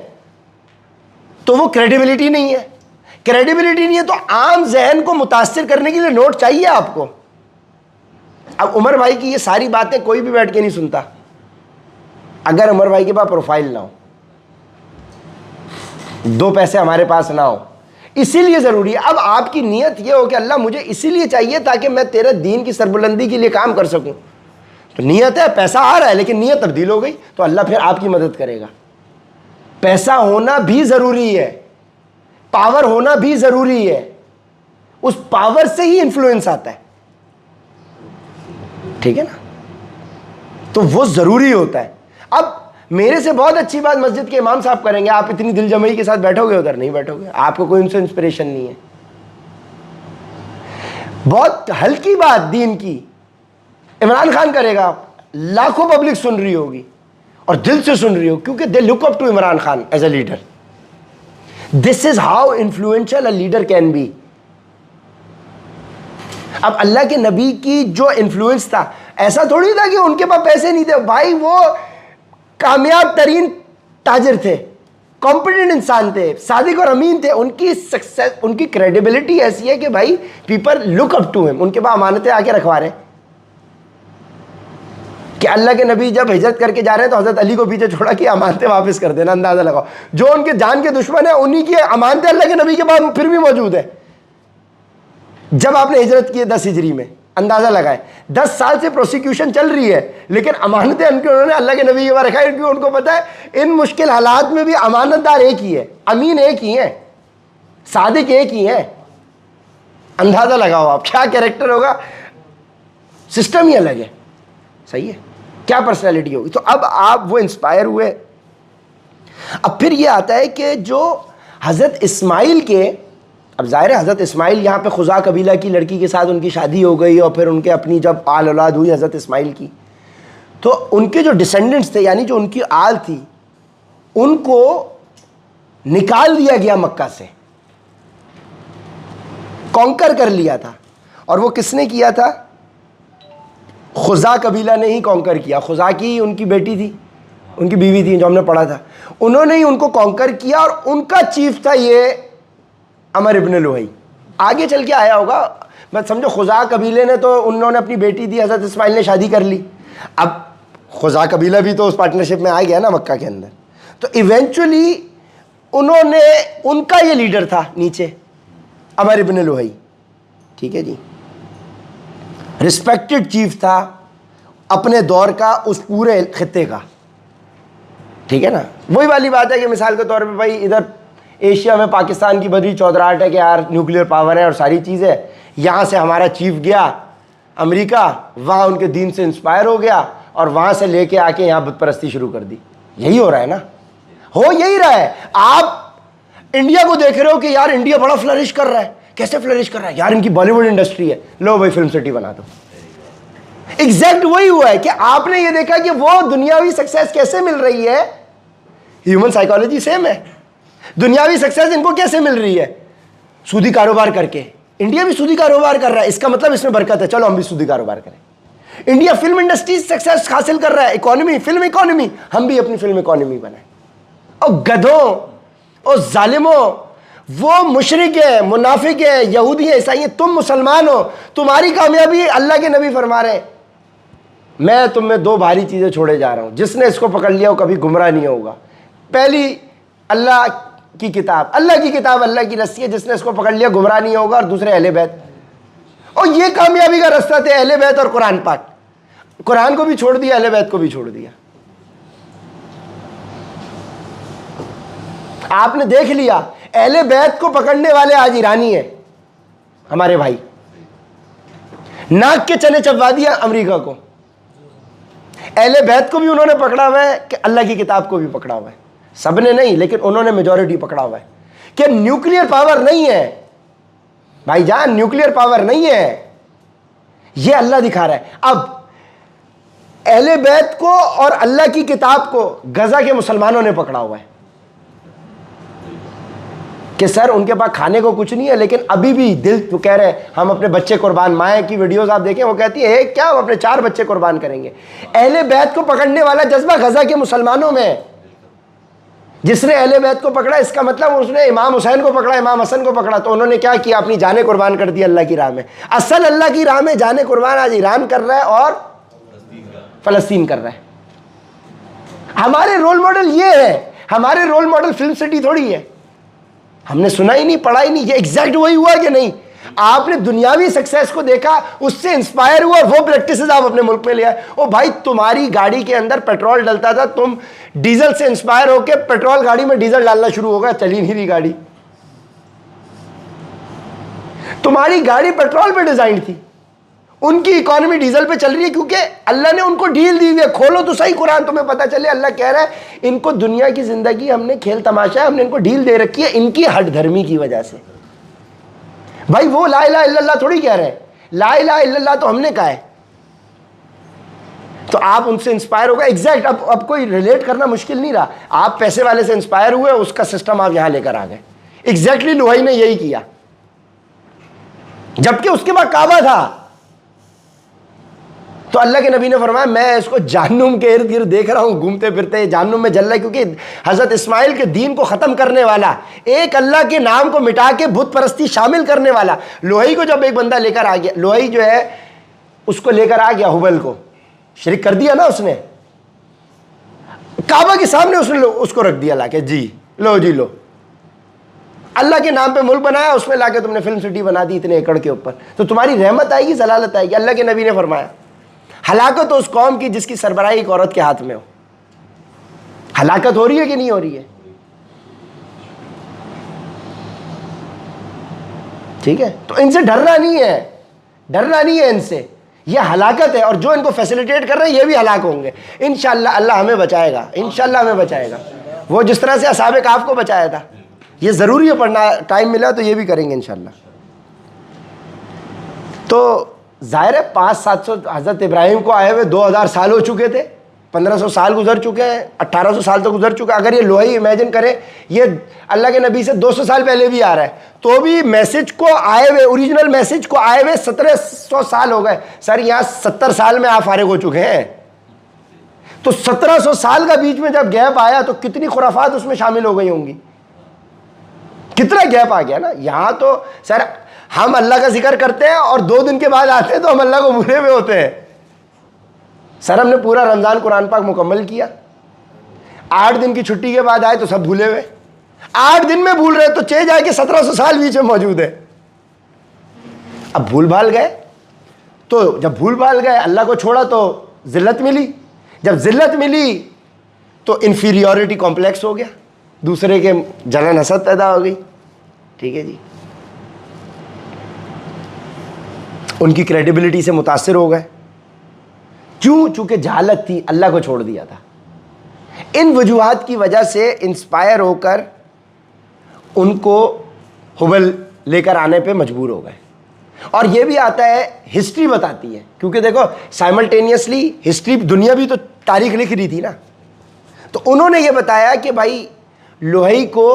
तो वो क्रेडिबिलिटी नहीं है। क्रेडिबिलिटी नहीं है तो आम जहन को मुतासिर करने के लिए नोट चाहिए आपको। अब उमर भाई की ये सारी बातें कोई भी बैठ के नहीं सुनता अगर उमर भाई के पास प्रोफाइल ना हो, 2 पैसे हमारे पास ना हो। इसीलिए ज़रूरी है अब आपकी नीयत ये हो कि अल्लाह मुझे इसीलिए चाहिए ताकि मैं तेरे दीन की सरबुलंदी के लिए काम कर सकूं। तो नीयत है, पैसा आ रहा है लेकिन नीयत तब्दील हो गई तो अल्लाह फिर आपकी मदद करेगा। पैसा होना भी ज़रूरी है, पावर होना भी ज़रूरी है, उस पावर से ही इन्फ्लुएंस आता है, ठीक है ना। तो वो ज़रूरी होता है। अब मेरे से बहुत अच्छी बात मस्जिद के इमाम साहब करेंगे, आप इतनी दिलजमई के साथ बैठोगे उधर नहीं बैठोगे, आपको कोई उनसे इंस्पिरेशन नहीं है। बहुत हल्की बात दीन की इमरान खान करेगा, लाखों पब्लिक सुन रही होगी और दिल से सुन रही हो क्योंकि they look up to Imran Khan as a leader. This is how influential a leader can be. अब अल्लाह के नबी की जो इन्फ्लुएंस था, ऐसा थोड़ी था कि उनके पास पैसे नहीं थे भाई, वो कामयाब तरीन ताजिर थे, कॉम्पिटेंट इंसान थे, सादिक और अमीन थे। उनकी सक्सेस, उनकी क्रेडिबिलिटी ऐसी है कि भाई people look up to him. उनके पास अमानतें आके रखवा रहे कि अल्लाह के नबी जब हिजरत करके जा रहे हैं तो हजरत अली को पीछे छोड़ा कि अमानतें वापस कर देना। अंदाजा लगाओ, जो उनके जान के दुश्मन है उन्हीं की अमानतें अल्लाह के नबी के पास फिर भी मौजूद है। जब आपने हिजरत की है 10 हिजरी में, अंदाजा लगाए 10 साल से प्रोसिक्यूशन चल रही है लेकिन अमानतें उन्होंने अल्लाह के नबी के पास रखा है क्योंकि उनको पता है इन मुश्किल हालात में भी अमानतदार एक ही है, अमीन एक ही है, सादिक एक ही है। अंदाजा लगाओ आप क्या कैरेक्टर होगा, सिस्टम ही अलग है, सही है, क्या पर्सनैलिटी होगी। तो अब आप वो इंस्पायर हुए। अब फिर ये आता है कि जो हज़रत इस्माइल के, अब ज़ाहिर है हज़रत इस्माइल यहाँ पे खुज़ा कबीला की लड़की के साथ उनकी शादी हो गई और फिर उनके अपनी जब आल औलाद हुई हज़रत इस्माइल की, तो उनके जो डिसेंडेंट्स थे यानी जो उनकी आल थी उनको निकाल दिया गया मक्का से, कॉन्कर कर लिया था। और वो किसने किया था? खुज़ा कबीला ने ही कॉन्कर किया। खुज़ा की उनकी बेटी थी, उनकी बीवी थी जो हमने पढ़ा था, उन्होंने ही उनको कॉन्कर किया और उनका चीफ था ये अमर इब्न लुहई। आगे चल के आया होगा, बस समझो खुज़ा कबीले ने तो उन्होंने अपनी बेटी दी, हज़रत इस्माइल ने शादी कर ली। अब खुज़ा कबीला भी तो उस पार्टनरशिप में आ गया ना मक्का के अंदर। तो इवेंचुअली उन्होंने, उनका ये लीडर था नीचे अमर इब्न लुहई, ठीक है जी, रिस्पेक्टेड चीफ था अपने दौर का, उस पूरे खित्ते का, ठीक है ना। वही वाली बात है कि मिसाल के तौर पे भाई इधर एशिया में पाकिस्तान की बड़ी चौधराहट है कि यार न्यूक्लियर पावर है और सारी चीज़ें, यहाँ से हमारा चीफ गया अमेरिका, वहाँ उनके दीन से इंस्पायर हो गया और वहाँ से लेके आके यहाँ बुत परस्ती शुरू कर दी। यही हो रहा है ना, हो यही रहा है। आप इंडिया को देख रहे हो कि यार इंडिया बड़ा फ्लरिश कर रहा है, कैसे फ्लरिश कर रहा है यार, इनकी बॉलीवुड इंडस्ट्री है, लो भाई फिल्म सिटी बना दो। एग्जैक्ट वही हुआ है कि आपने ये देखा कि वो दुनियावी सक्सेस कैसे मिल रही है, ह्यूमन साइकोलॉजी सेम है। दुनियावी सक्सेस इनको कैसे मिल रही है? सूदी कारोबार करके। इंडिया भी सूदी कारोबार कर रहा है, इसका मतलब इसमें बरकत है, चलो हम भी सूदी कारोबार करें। इंडिया फिल्म इंडस्ट्री सक्सेस हासिल कर रहा है, इकोनॉमी, फिल्म इकोनॉमी, हम भी अपनी फिल्म इकोनॉमी बनाए। और गधों और जालिमों, वो मुशरिक है, मुनाफिक है, यहूदी है, ईसाई है, तुम मुसलमान हो, तुम्हारी कामयाबी अल्लाह के नबी फरमा रहे हैं मैं तुम में 2 भारी चीज़ें छोड़े जा रहा हूँ, जिसने इसको पकड़ लिया वो कभी गुमराह नहीं होगा। पहली अल्लाह की किताब, अल्लाह की किताब अल्लाह की रस्सी है, जिसने इसको पकड़ लिया गुमराह नहीं होगा। और दूसरे अहले बैत, और ये कामयाबी का रास्ता थे अहले बैत और कुरान पाक। कुरान को भी छोड़ दिया, अहले बैत को भी छोड़ दिया। आपने देख लिया अहले बैत को पकड़ने वाले आज ईरानी है हमारे भाई, नाक के चने चबवा दिया अमेरिका को। अहले बैत को भी उन्होंने पकड़ा हुआ है कि अल्लाह की किताब को भी पकड़ा हुआ है, सबने नहीं लेकिन उन्होंने मेजॉरिटी पकड़ा हुआ है कि न्यूक्लियर पावर नहीं है भाईजान, न्यूक्लियर पावर नहीं है, ये अल्लाह दिखा रहा है। अब अहले बैत को और अल्लाह की किताब को गजा के मुसलमानों ने पकड़ा हुआ है कि सर उनके पास खाने को कुछ नहीं है लेकिन अभी भी दिल तो कह रहे हैं हम अपने बच्चे कुर्बान। माए की वीडियोस आप देखें, वो कहती है क्या हम अपने 4 बच्चे कुर्बान करेंगे। अहले बैत को पकड़ने वाला जज्बा गजा के मुसलमानों में है, जिसने अहले बैत को पकड़ा इसका मतलब उसने इमाम हुसैन को पकड़ा, इमाम हसन को पकड़ा। तो उन्होंने क्या किया, अपनी जाने कुर्बान कर दी अल्लाह की राह में। असल अल्लाह की राह में जाने कुर्बान आज ईरान कर रहा है और फलस्तीन कर रहा है। हमारे रोल मॉडल ये है, हमारे रोल मॉडल फिल्म सिटी थोड़ी है। हमने सुना ही नहीं, पढ़ा ही नहीं, ये एग्जैक्ट वही हुआ कि नहीं? आपने दुनियावी सक्सेस को देखा, उससे इंस्पायर हुआ, वो प्रैक्टिसेस आप अपने मुल्क में ले आए। ओ भाई, तुम्हारी गाड़ी के अंदर पेट्रोल डलता था, तुम डीजल से इंस्पायर होकर पेट्रोल गाड़ी में डीजल डालना शुरू होगा, चली नहीं रही गाड़ी। तुम्हारी गाड़ी पेट्रोल पे डिजाइन थी, उनकी इकोनॉमी डीजल पे चल रही है, क्योंकि अल्लाह ने उनको डील दी हुई है। खोलो तो सही कुरान, तुम्हें पता चले अल्लाह कह रहा है इनको दुनिया की जिंदगी हमने खेल तमाशा, हमने इनको डील दे रखी है इनकी हट धर्मी की वजह से। भाई वो ला इलाहा इल्लल्लाह थोड़ी कह रहे हैं, ला इलाहा इल्लल्लाह तो हमने कहा है। तो आप उनसे इंस्पायर हो गए, एग्जैक्ट। अब कोई रिलेट करना मुश्किल नहीं रहा। आप पैसे वाले से इंस्पायर हुए, उसका सिस्टम आप यहां लेकर आ गए। एग्जैक्टली लुहाई ने यही किया, जबकि उसके बाद काबा था। तो अल्लाह के नबी ने फरमाया मैं इसको जहन्नुम के इर्द गिर्द देख रहा हूं, घूमते फिरते जहन्नुम में जल रहा है, क्योंकि हजरत इस्माइल के दीन को खत्म करने वाला, एक अल्लाह के नाम को मिटा के बुत परस्ती शामिल करने वाला लोही को जब एक बंदा लेकर आ गया, लोही जो है उसको लेकर आ गया, हुबल को शरीक कर दिया ना उसने, काबा के सामने उसने उसको रख दिया लाके, जी लो जी लो, अल्लाह के नाम पे मुल्क बनाया, उसमें लाके तुमने फिल्म सिटी बना दी इतने एकड़ के ऊपर। तो तुम्हारी रहमत आएगी, जलालत आएगी। अल्लाह के नबी ने फरमाया हलाकत तो उस कौम की जिसकी सरबराही एक औरत के हाथ में हो। हलाकत हो रही है कि नहीं हो रही है? ठीक है, तो इनसे डरना नहीं है, डरना नहीं है इनसे, ये हलाकत है। और जो इनको फैसिलिटेट कर रहे हैं ये भी हलाक होंगे इंशाअल्लाह। अल्लाह हमें बचाएगा, इंशाअल्लाह हमें बचाएगा, वो जिस तरह से असहाबे काफ को बचाया था। ये जरूरी है पढ़ना, टाइम मिला तो ये भी करेंगे इंशाअल्लाह। तो जाहिर है 500-700 हज़रत इब्राहिम को आए हुए 2000 साल हो चुके थे, 1500 साल गुजर चुके हैं, 1800 साल तो गुजर चुका। अगर ये लोही इमेजिन करें, ये अल्लाह के नबी से 200 साल पहले भी आ रहा है, तो भी मैसेज को आए हुए, ओरिजिनल मैसेज को आए हुए 1700 साल हो गए। सर यहाँ 70 साल में आप फारिग हो चुके हैं, तो 1700 साल का बीच में जब गैप आया तो कितनी खुराफात उसमें शामिल हो गई होंगी, कितना गैप आ गया ना। यहाँ तो सर हम अल्लाह का जिक्र करते हैं और 2 दिन के बाद आते हैं तो हम अल्लाह को भूले हुए होते हैं। सर हमने पूरा रमजान कुरान पाक मुकम्मल किया, 8 दिन की छुट्टी के बाद आए तो सब भूले हुए, 8 दिन में भूल रहे, तो चेंज जाए कि 1700 साल बीच में मौजूद है। अब भूल भाल गए, तो जब भूल भाल गए अल्लाह को छोड़ा तो जिल्लत मिली, जब जिल्लत मिली तो इंफीरियॉरिटी कॉम्प्लेक्स हो गया, दूसरे के जलन हसद पैदा हो गई। ठीक है जी, उनकी क्रेडिबिलिटी से मुतासिर हो गए। क्यों? चूंकि जहालत थी, अल्लाह को छोड़ दिया था। इन वजूहात की वजह से इंस्पायर होकर उनको हुबल लेकर आने पे मजबूर हो गए। और ये भी आता है, हिस्ट्री बताती है, क्योंकि देखो साइमल्टेनियसली हिस्ट्री, दुनिया भी तो तारीख लिख रही थी ना। तो उन्होंने ये बताया कि भाई लोही को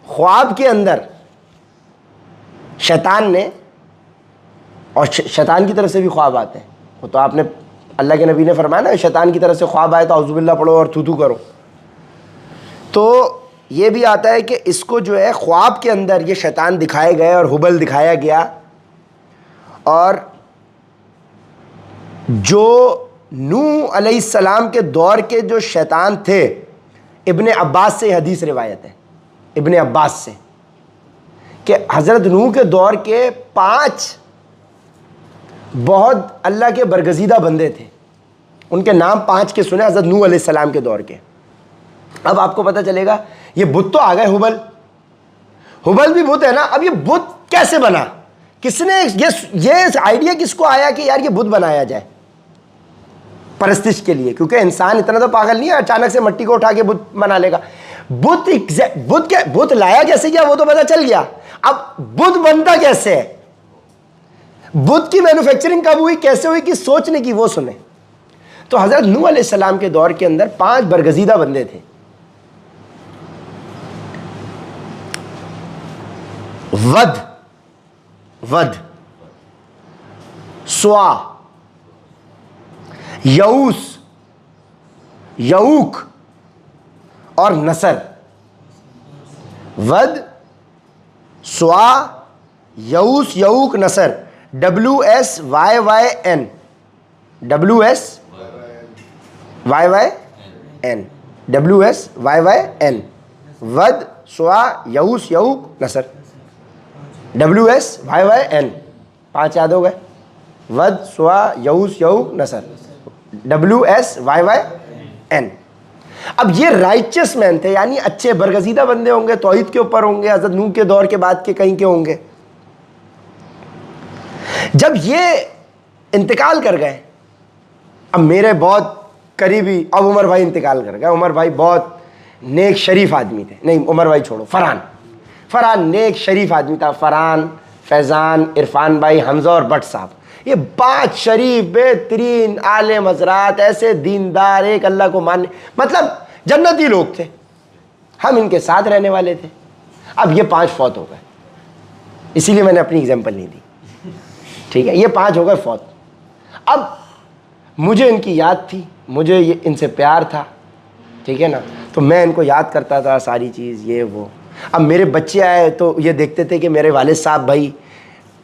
ख्वाब के अंदर शैतान ने, और शैतान की तरफ से भी ख्वाब आते हैं, वो तो आपने अल्लाह के नबी ने फरमाया ना, शैतान की तरफ से ख्वाब आए तो औज़ुबिल्लाह पढ़ो और थू करो। तो ये भी आता है कि इसको जो है ख्वाब के अंदर ये शैतान दिखाए गए और हुबल दिखाया गया। और जो नूह अलैहिस्सलाम के दौर के जो शैतान थे, इब्ने अब्बास से हदीस रिवायत है, इब्ने अब्बास से, कि हज़रत नूह के दौर के 5 बहुत अल्लाह के बरगज़ीदा बंदे थे, उनके नाम 5 के सुने हज़रत नूह अलैहिस्सलाम के दौर के। अब आपको पता चलेगा ये बुत तो आ गए, हुबल भी बुत है ना। अब ये बुत कैसे बना, किसने ये आइडिया किसको आया कि यार ये बुत बनाया जाए परस्तिश के लिए? क्योंकि इंसान इतना तो पागल नहीं है अचानक से मिट्टी को उठा के बुत बना लेगा। बुत लाया कैसे गया वो तो पता चल गया, अब बुत बनता कैसे है, बुत की मैन्युफैक्चरिंग कब हुई, कैसे हुई, कि सोचने की, वो सुने। तो हजरत नूह अलैहिस्सलाम के दौर के अंदर 5 बरगजीदा बंदे थे। वद, स्वा, यऊस, यऊक और नसर। वद, स्वा, यऊस, यऊक, नसर। WSYYN, WSYYN, WSYYN। वद, स्वा, यऊस, यऊक, नसर। WSYYN, 5 याद हो गए। वद, स्वा, यऊस, यऊक, नसर। WSYYN। अब ये राइचियस मैन थे, यानी अच्छे बरगजीदा बंदे होंगे, तौहीद के ऊपर होंगे, हज़रत नूह के दौर के बाद के कहीं के होंगे। जब ये इंतकाल कर गए, अब मेरे बहुत करीबी, अब उमर भाई इंतकाल कर गए। उमर भाई बहुत नेक शरीफ आदमी थे। नहीं, उमर भाई छोड़ो, फरहान नेक शरीफ आदमी था। फरहान, फैज़ान, इरफान भाई, हमजा और भट्ट साहब, ये 5 शरीफ बेहतरीन आलिम हजरात, ऐसे दीनदार, एक अल्लाह को मानने, मतलब जन्नती लोग थे। हम इनके साथ रहने वाले थे। अब ये 5 फौत हो गए, इसीलिए मैंने अपनी एग्जाम्पल नहीं दी, ठीक है। ये 5 हो गए फौत। अब मुझे इनकी याद थी, मुझे ये इनसे प्यार था, ठीक है ना, तो मैं इनको याद करता था सारी चीज़, ये वो। अब मेरे बच्चे आए तो ये देखते थे कि मेरे वालिद साहब भाई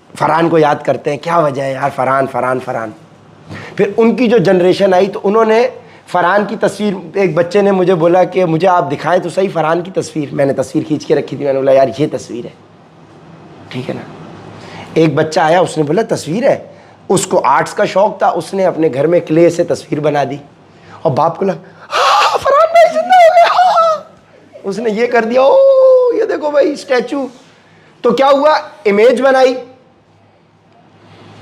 फरहान को याद करते हैं, क्या वजह है यार, फरहान फरहान फरहान। फिर उनकी जो जनरेशन आई तो उन्होंने फरहान की तस्वीर, एक बच्चे ने मुझे बोला कि मुझे आप दिखाएं तो सही फरहान की तस्वीर। मैंने तस्वीर खींच के रखी थी, मैंने बोला यार ये तस्वीर है, ठीक है ना। एक बच्चा आया, उसने बोला तस्वीर है, उसको आर्ट्स का शौक था, उसने अपने घर में क्ले से तस्वीर बना दी और बाप को लगा फरहान भाई जिंदा हो गया, उसने ये कर दिया, ओ ये देखो भाई स्टैचू। तो क्या हुआ, इमेज बनाई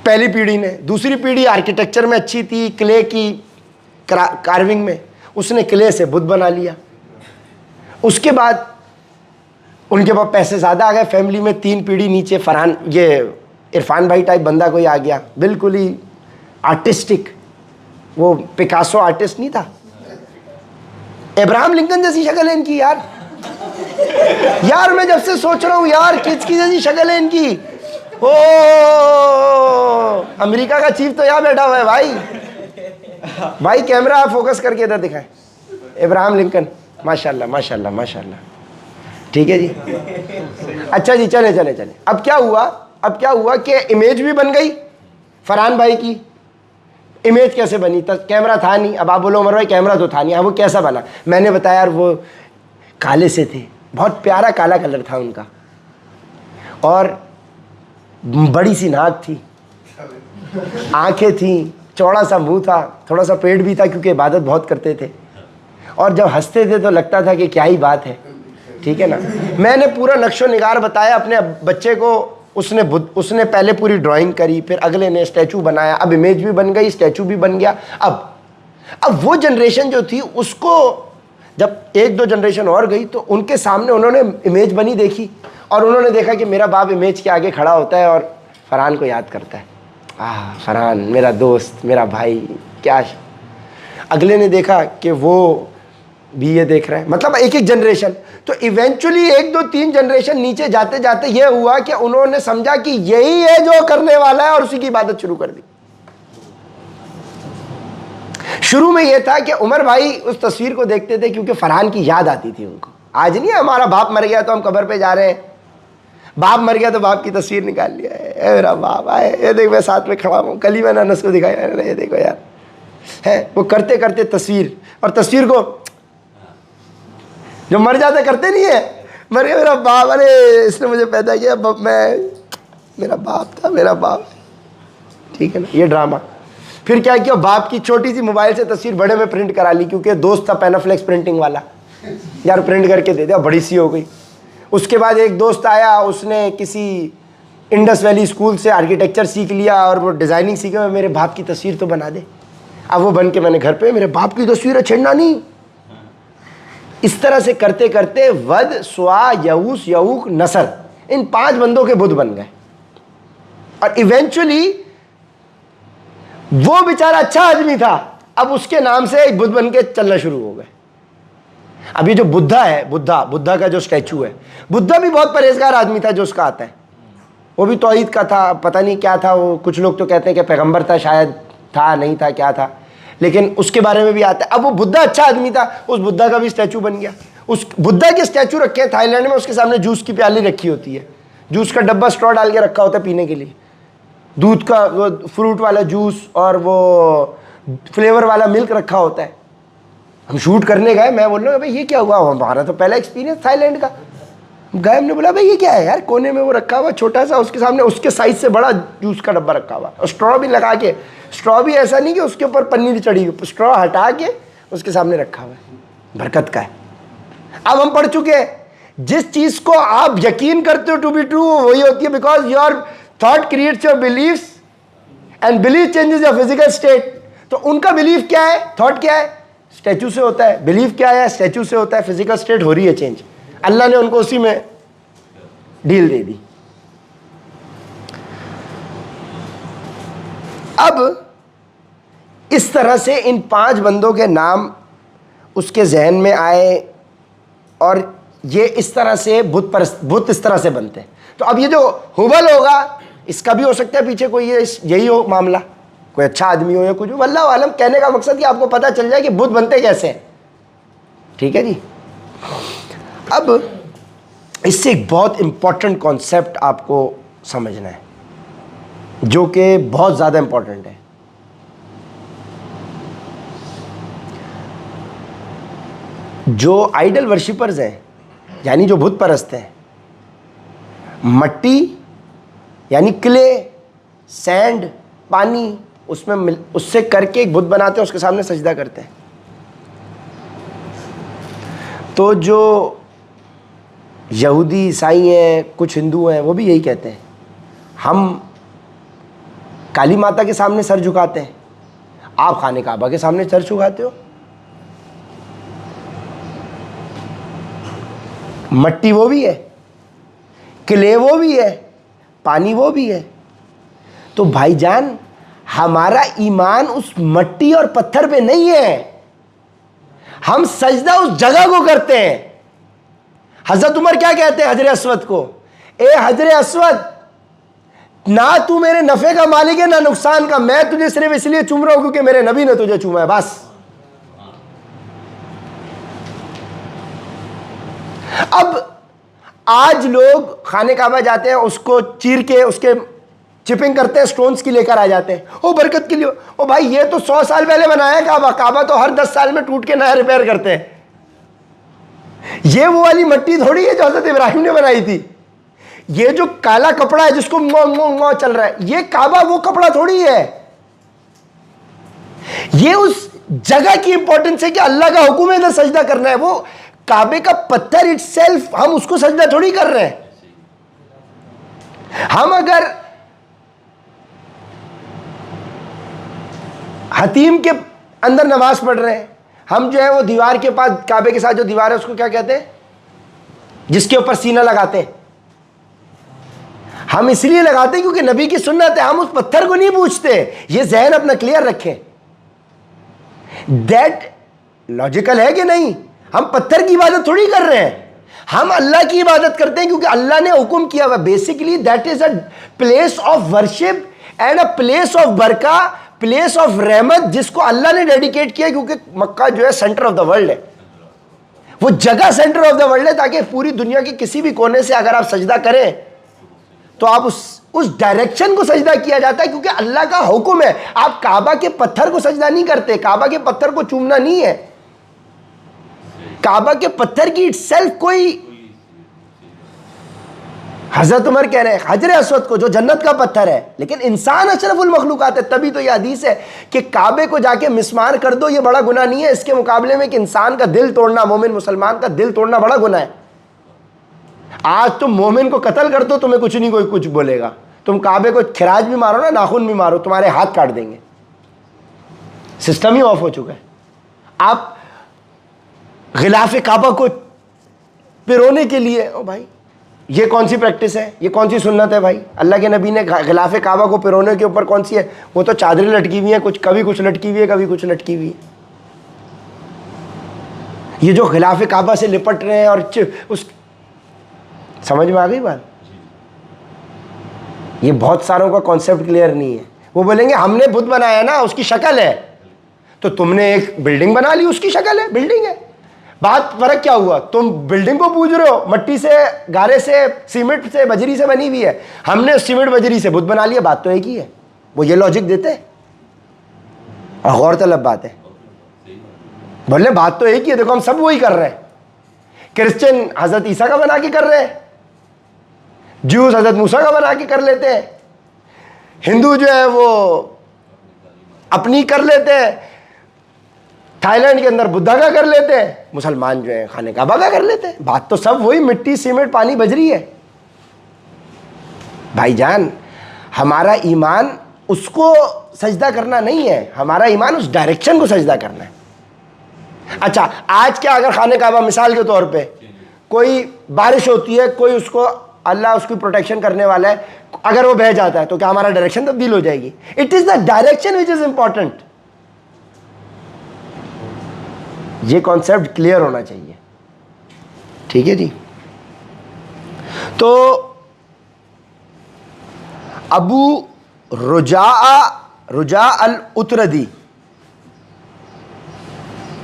पहली पीढ़ी ने, दूसरी पीढ़ी आर्किटेक्चर में अच्छी थी, क्ले की कार्विंग में, उसने क्ले से बुत बना लिया। उसके बाद उनके पास पैसे ज़्यादा आ गए, फैमिली में 3 पीढ़ी नीचे फरहान, ये इरफान भाई टाइप बंदा कोई आ गया, बिल्कुल ही आर्टिस्टिक, वो पिकासो आर्टिस्ट नहीं था, अब्राहम लिंकन जैसी शक्ल है इनकी यार। यार मैं जब से सोच रहा हूँ यार, किसकी जैसी शक्ल है इनकी। ओ अमेरिका का चीफ तो यहाँ बैठा हुआ है भाई। भाई कैमरा आप फोकस करके इधर दिखाएं, अब्राहम लिंकन, माशाल्लाह माशाल्लाह माशाल्लाह, ठीक है जी। अच्छा जी, चले चले चले। अब क्या हुआ कि इमेज भी बन गई फरहान भाई की। इमेज कैसे बनी, तब कैमरा था नहीं। अब आप बोलो उमर भाई कैमरा तो था नहीं, अब वो कैसा बना। मैंने बताया यार वो काले से थे, बहुत प्यारा काला कलर था उनका, और बड़ी सी नाक थी, आंखें थी, चौड़ा सा मुंह था, थोड़ा सा पेट भी था क्योंकि इबादत बहुत करते थे, और जब हंसते थे तो लगता था कि क्या ही बात है, ठीक है ना। मैंने पूरा नक्शो निगार बताया अपने बच्चे को, उसने पहले पूरी ड्राइंग करी, फिर अगले ने स्टैचू बनाया, अब इमेज भी बन गई, स्टैचू भी बन गया। अब वो जनरेशन जो थी उसको, जब 1-2 जनरेशन और गई तो उनके सामने उन्होंने इमेज बनी देखी, और उन्होंने देखा कि मेरा बाप इमेज के आगे खड़ा होता है और फरहान को याद करता है, फरहान मेरा दोस्त, मेरा भाई, क्या। अगले ने देखा कि वो भी ये देख रहे हैं, मतलब एक जनरेशन। तो इवेंचुअली 1-2-3 जनरेशन नीचे जाते जाते ये हुआ कि उन्होंने समझा कि यही है जो करने वाला है, और उसी की इबादत शुरू कर दी। शुरू में यह था कि उमर भाई उस तस्वीर को देखते थे क्योंकि फरहान की याद आती थी उनको। आज नहीं हमारा बाप मर गया तो हम कब्र पे जा रहे हैं, बाप मर गया तो बाप की तस्वीर निकाल लिया है, मेरा बाप आए, ये देख मैं साथ में खड़ा हूँ, कल ही मैंने अनस को दिखाया, ये देखो यार है। वो करते करते तस्वीर, और तस्वीर को जो मर जाते करते नहीं है, मर गया मेरा बाप, अरे इसने मुझे पैदा किया, मेरा बाप था, मेरा बाप, ठीक है ना, ये ड्रामा। फिर क्या किया, बाप की छोटी सी मोबाइल से तस्वीर बड़े में प्रिंट करा ली, क्योंकि दोस्त था पैनाफ्लेक्स प्रिंटिंग वाला, यार प्रिंट करके दे दिया, बड़ी सी हो गई। उसके बाद एक दोस्त आया, उसने किसी इंडस वैली स्कूल से आर्किटेक्चर सीख लिया और वो डिज़ाइनिंग सीखा, मेरे बाप की तस्वीर तो बना दे। अब वो बन के मैंने घर पे, मेरे बाप की तस्वीर है, छेड़ना नहीं। इस तरह से करते करते वद, स्वा, यऊस, यऊक, नसर, इन 5 बंदों के बुत बन गए। और इवेंचुअली वो बेचारा अच्छा आदमी था, अब उसके नाम से एक बुत बन के चलना शुरू हो गए। अभी जो बुद्धा है, बुद्धा का जो स्टैचू है, बुद्धा भी बहुत परहेजगार आदमी था जो उसका आता है, वो भी तौहीद का था, पता नहीं क्या था वो, कुछ लोग तो कहते हैं कि पैगंबर था, शायद था, नहीं था, क्या था, लेकिन उसके बारे में भी आता है। अब वो बुद्धा अच्छा आदमी था, उस बुद्धा का भी स्टैचू बन गया। उस बुद्धा के स्टैचू रखे हैं थाईलैंड में, उसके सामने जूस की प्याली रखी होती है, जूस का डब्बा स्ट्रॉ डाल के रखा होता है पीने के लिए, दूध का वो फ्रूट वाला जूस और वो फ्लेवर वाला मिल्क रखा होता है। हम शूट करने गए, मैं बोल रहा हूँ भाई ये क्या हुआ, हमारा तो पहला एक्सपीरियंस थाईलैंड का। गए, हमने बोला भाई ये क्या है यार, कोने में वो रखा हुआ छोटा सा, उसके सामने उसके साइज से बड़ा जूस का डब्बा रखा हुआ और स्ट्रॉ भी लगा के, स्ट्रॉ भी ऐसा नहीं कि उसके ऊपर पन्नी चढ़ी हुई, स्ट्रॉ हटा के उसके सामने रखा हुआ है, बरकत का है। अब हम पढ़ चुके हैं, जिस चीज को आप यकीन करते हो टू बी ट्रू वही होती है, because your thought creates your beliefs and belief changes your physical state. तो उनका बिलीफ क्या है, थॉट क्या है, स्टैचू से होता है, बिलीफ क्या है, स्टैचू से होता है, फिजिकल स्टेट हो रही है चेंज। अल्लाह ने उनको उसी में डील दे दी। अब इस तरह से इन 5 बंदों के नाम उसके जहन में आए और ये इस तरह से बुत इस तरह से बनते हैं। तो अब ये जो हुबल होगा, इसका भी हो सकता है पीछे कोई यही हो मामला, कोई अच्छा आदमी हो या कुछ हो, वल्लाहु आलम। कहने का मकसद कि आपको पता चल जाए कि बुत बनते कैसे हैं। ठीक है जी। अब इससे एक बहुत इंपॉर्टेंट कॉन्सेप्ट आपको समझना है, जो कि बहुत ज़्यादा इंपॉर्टेंट है। जो आइडल वर्शिपर्स हैं, यानी जो बुत परस्त हैं, मट्टी यानी क्ले, सैंड, पानी, उसमें उससे करके एक बुत बनाते हैं, उसके सामने सजदा करते हैं। तो जो यहूदी ईसाई हैं, कुछ हिंदू हैं, वो भी यही कहते हैं, हम काली माता के सामने सर झुकाते हैं, आप खाने काबा के सामने सर झुकाते हो। मट्टी वो भी है, क्ले वो भी है, पानी वो भी है। तो भाईजान, हमारा ईमान उस मट्टी और पत्थर पे नहीं है, हम सजदा उस जगह को करते हैं। हजरत उमर क्या कहते हैं हजरे अस्वद को, ए हजरे अस्वद, ना तू मेरे नफे का मालिक है ना नुकसान का, मैं तुझे सिर्फ इसलिए चूम रहा हूं क्योंकि मेरे नबी ने तुझे चूमा है, बस। अब आज लोग खाने काबा जाते हैं, उसको चीर के उसके चिपिंग करते हैं, स्टोन्स की लेकर आ जाते हैं, ओ बरकत के लिए। ओ भाई, ये तो 100 साल पहले बनाया है काबा, काबा तो हर 10 साल में टूट के नया रिपेयर करते हैं। ये वो वाली मट्टी थोड़ी है जो हजरत इब्राहिम ने बनाई थी। ये जो काला कपड़ा है जिसको मो चल रहा है, ये काबा वो कपड़ा थोड़ी है। ये उस जगह की इंपॉर्टेंस है कि अल्लाह का हुक्म है इधर सजदा करना है। वो काबे का पत्थर इटसेल्फ, हम उसको सजदा थोड़ी कर रहे हैं। हम अगर हतीम के अंदर नमाज पढ़ रहे हैं, हम जो है वो दीवार के पास, काबे के साथ जो दीवार है उसको क्या कहते हैं, जिसके ऊपर सीना लगाते हैं, हम इसलिए लगाते हैं क्योंकि नबी की सुन्नत है। हम उस पत्थर को नहीं पूछते। ये जहन अपना क्लियर रखें। दैट लॉजिकल है कि नहीं? हम पत्थर की इबादत थोड़ी कर रहे हैं, हम अल्लाह की इबादत करते हैं क्योंकि अल्लाह ने हुक्म किया हुआ। Basically that is a place of worship and a place of बरका, प्लेस ऑफ रहमत, जिसको अल्लाह ने डेडिकेट किया क्योंकि मक्का जो है सेंटर ऑफ द वर्ल्ड है। वो जगह सेंटर ऑफ द वर्ल्ड है ताकि पूरी दुनिया के किसी भी कोने से अगर आप सजदा करें तो आप उस डायरेक्शन को सजदा किया जाता है क्योंकि अल्लाह का हुक्म है। आप काबा के पत्थर को सजदा नहीं करते, काबा के पत्थर को चूमना नहीं है। काबा के पत्थर की इटसेल्फ कोई, हजरत उमर कह रहे हैं हजरे अस्वद को जो जन्नत का पत्थर है, लेकिन इंसान अशरफुल मखलूकात है। तभी तो यह हदीस है कि काबे को जाके मिसमार कर दो, ये बड़ा गुनाह नहीं है। इसके मुकाबले में कि इंसान का दिल तोड़ना, मोमिन मुसलमान का दिल तोड़ना बड़ा गुनाह है। आज तुम मोमिन को कत्ल कर दो, तुम्हें कुछ नहीं कोई कुछ बोलेगा। तुम काबे को खिराज भी मारो ना, नाखून भी मारो, तुम्हारे हाथ काट देंगे। सिस्टम ही ऑफ हो चुका है। आप गिलाफ काबा को पिरोने के लिए, ओ भाई ये कौन सी प्रैक्टिस है, ये कौन सी सुन्नत है भाई? अल्लाह के नबी ने गिलाफ काबा को पिरोने के ऊपर कौन सी है? वो तो चादरें लटकी हुई हैं, कुछ कभी कुछ लटकी हुई है, कभी कुछ लटकी हुई है। ये जो गिलाफ काबा से लिपट रहे हैं और उस, समझ में आ गई बात? ये बहुत सारों का कॉन्सेप्ट क्लियर नहीं है। वो बोलेंगे हमने बुत बनाया ना, उसकी शक्ल है, तो तुमने एक बिल्डिंग बना ली, उसकी शक्ल है, बिल्डिंग है। बात फर्क क्या हुआ? तुम बिल्डिंग को पूज रहे हो, मट्टी से, गारे से, सीमेंट से, बजरी से बनी हुई है, हमने सीमेंट बजरी से बुत बना लिया, बात तो एक ही है। वो ये लॉजिक देते हैं और गौरतलब बात है, बोले बात तो एक ही है, देखो हम सब वही कर रहे हैं। क्रिश्चियन हजरत ईसा का बना के कर रहे हैं, ज्यूज हजरत मूसा का बना के कर लेते हैं, हिंदू जो है वो अपनी कर लेते हैं, थाईलैंड के अंदर बुद्धा का कर लेते हैं, मुसलमान जो है खाने काबा का कर लेते हैं। बात तो सब वही, मिट्टी, सीमेंट, पानी, बजरी है। भाईजान, हमारा ईमान उसको सजदा करना नहीं है, हमारा ईमान उस डायरेक्शन को सजदा करना है। अच्छा, आज क्या, अगर खाने काबा मिसाल के तौर पे कोई बारिश होती है, कोई उसको अल्लाह उसकी प्रोटेक्शन करने वाला है, अगर वो बह जाता है तो क्या हमारा डायरेक्शन तब्दील हो जाएगी? It is the direction which is important. ये कॉन्सेप्ट क्लियर होना चाहिए, ठीक है जी। तो अबू रुजा अल उतरदी,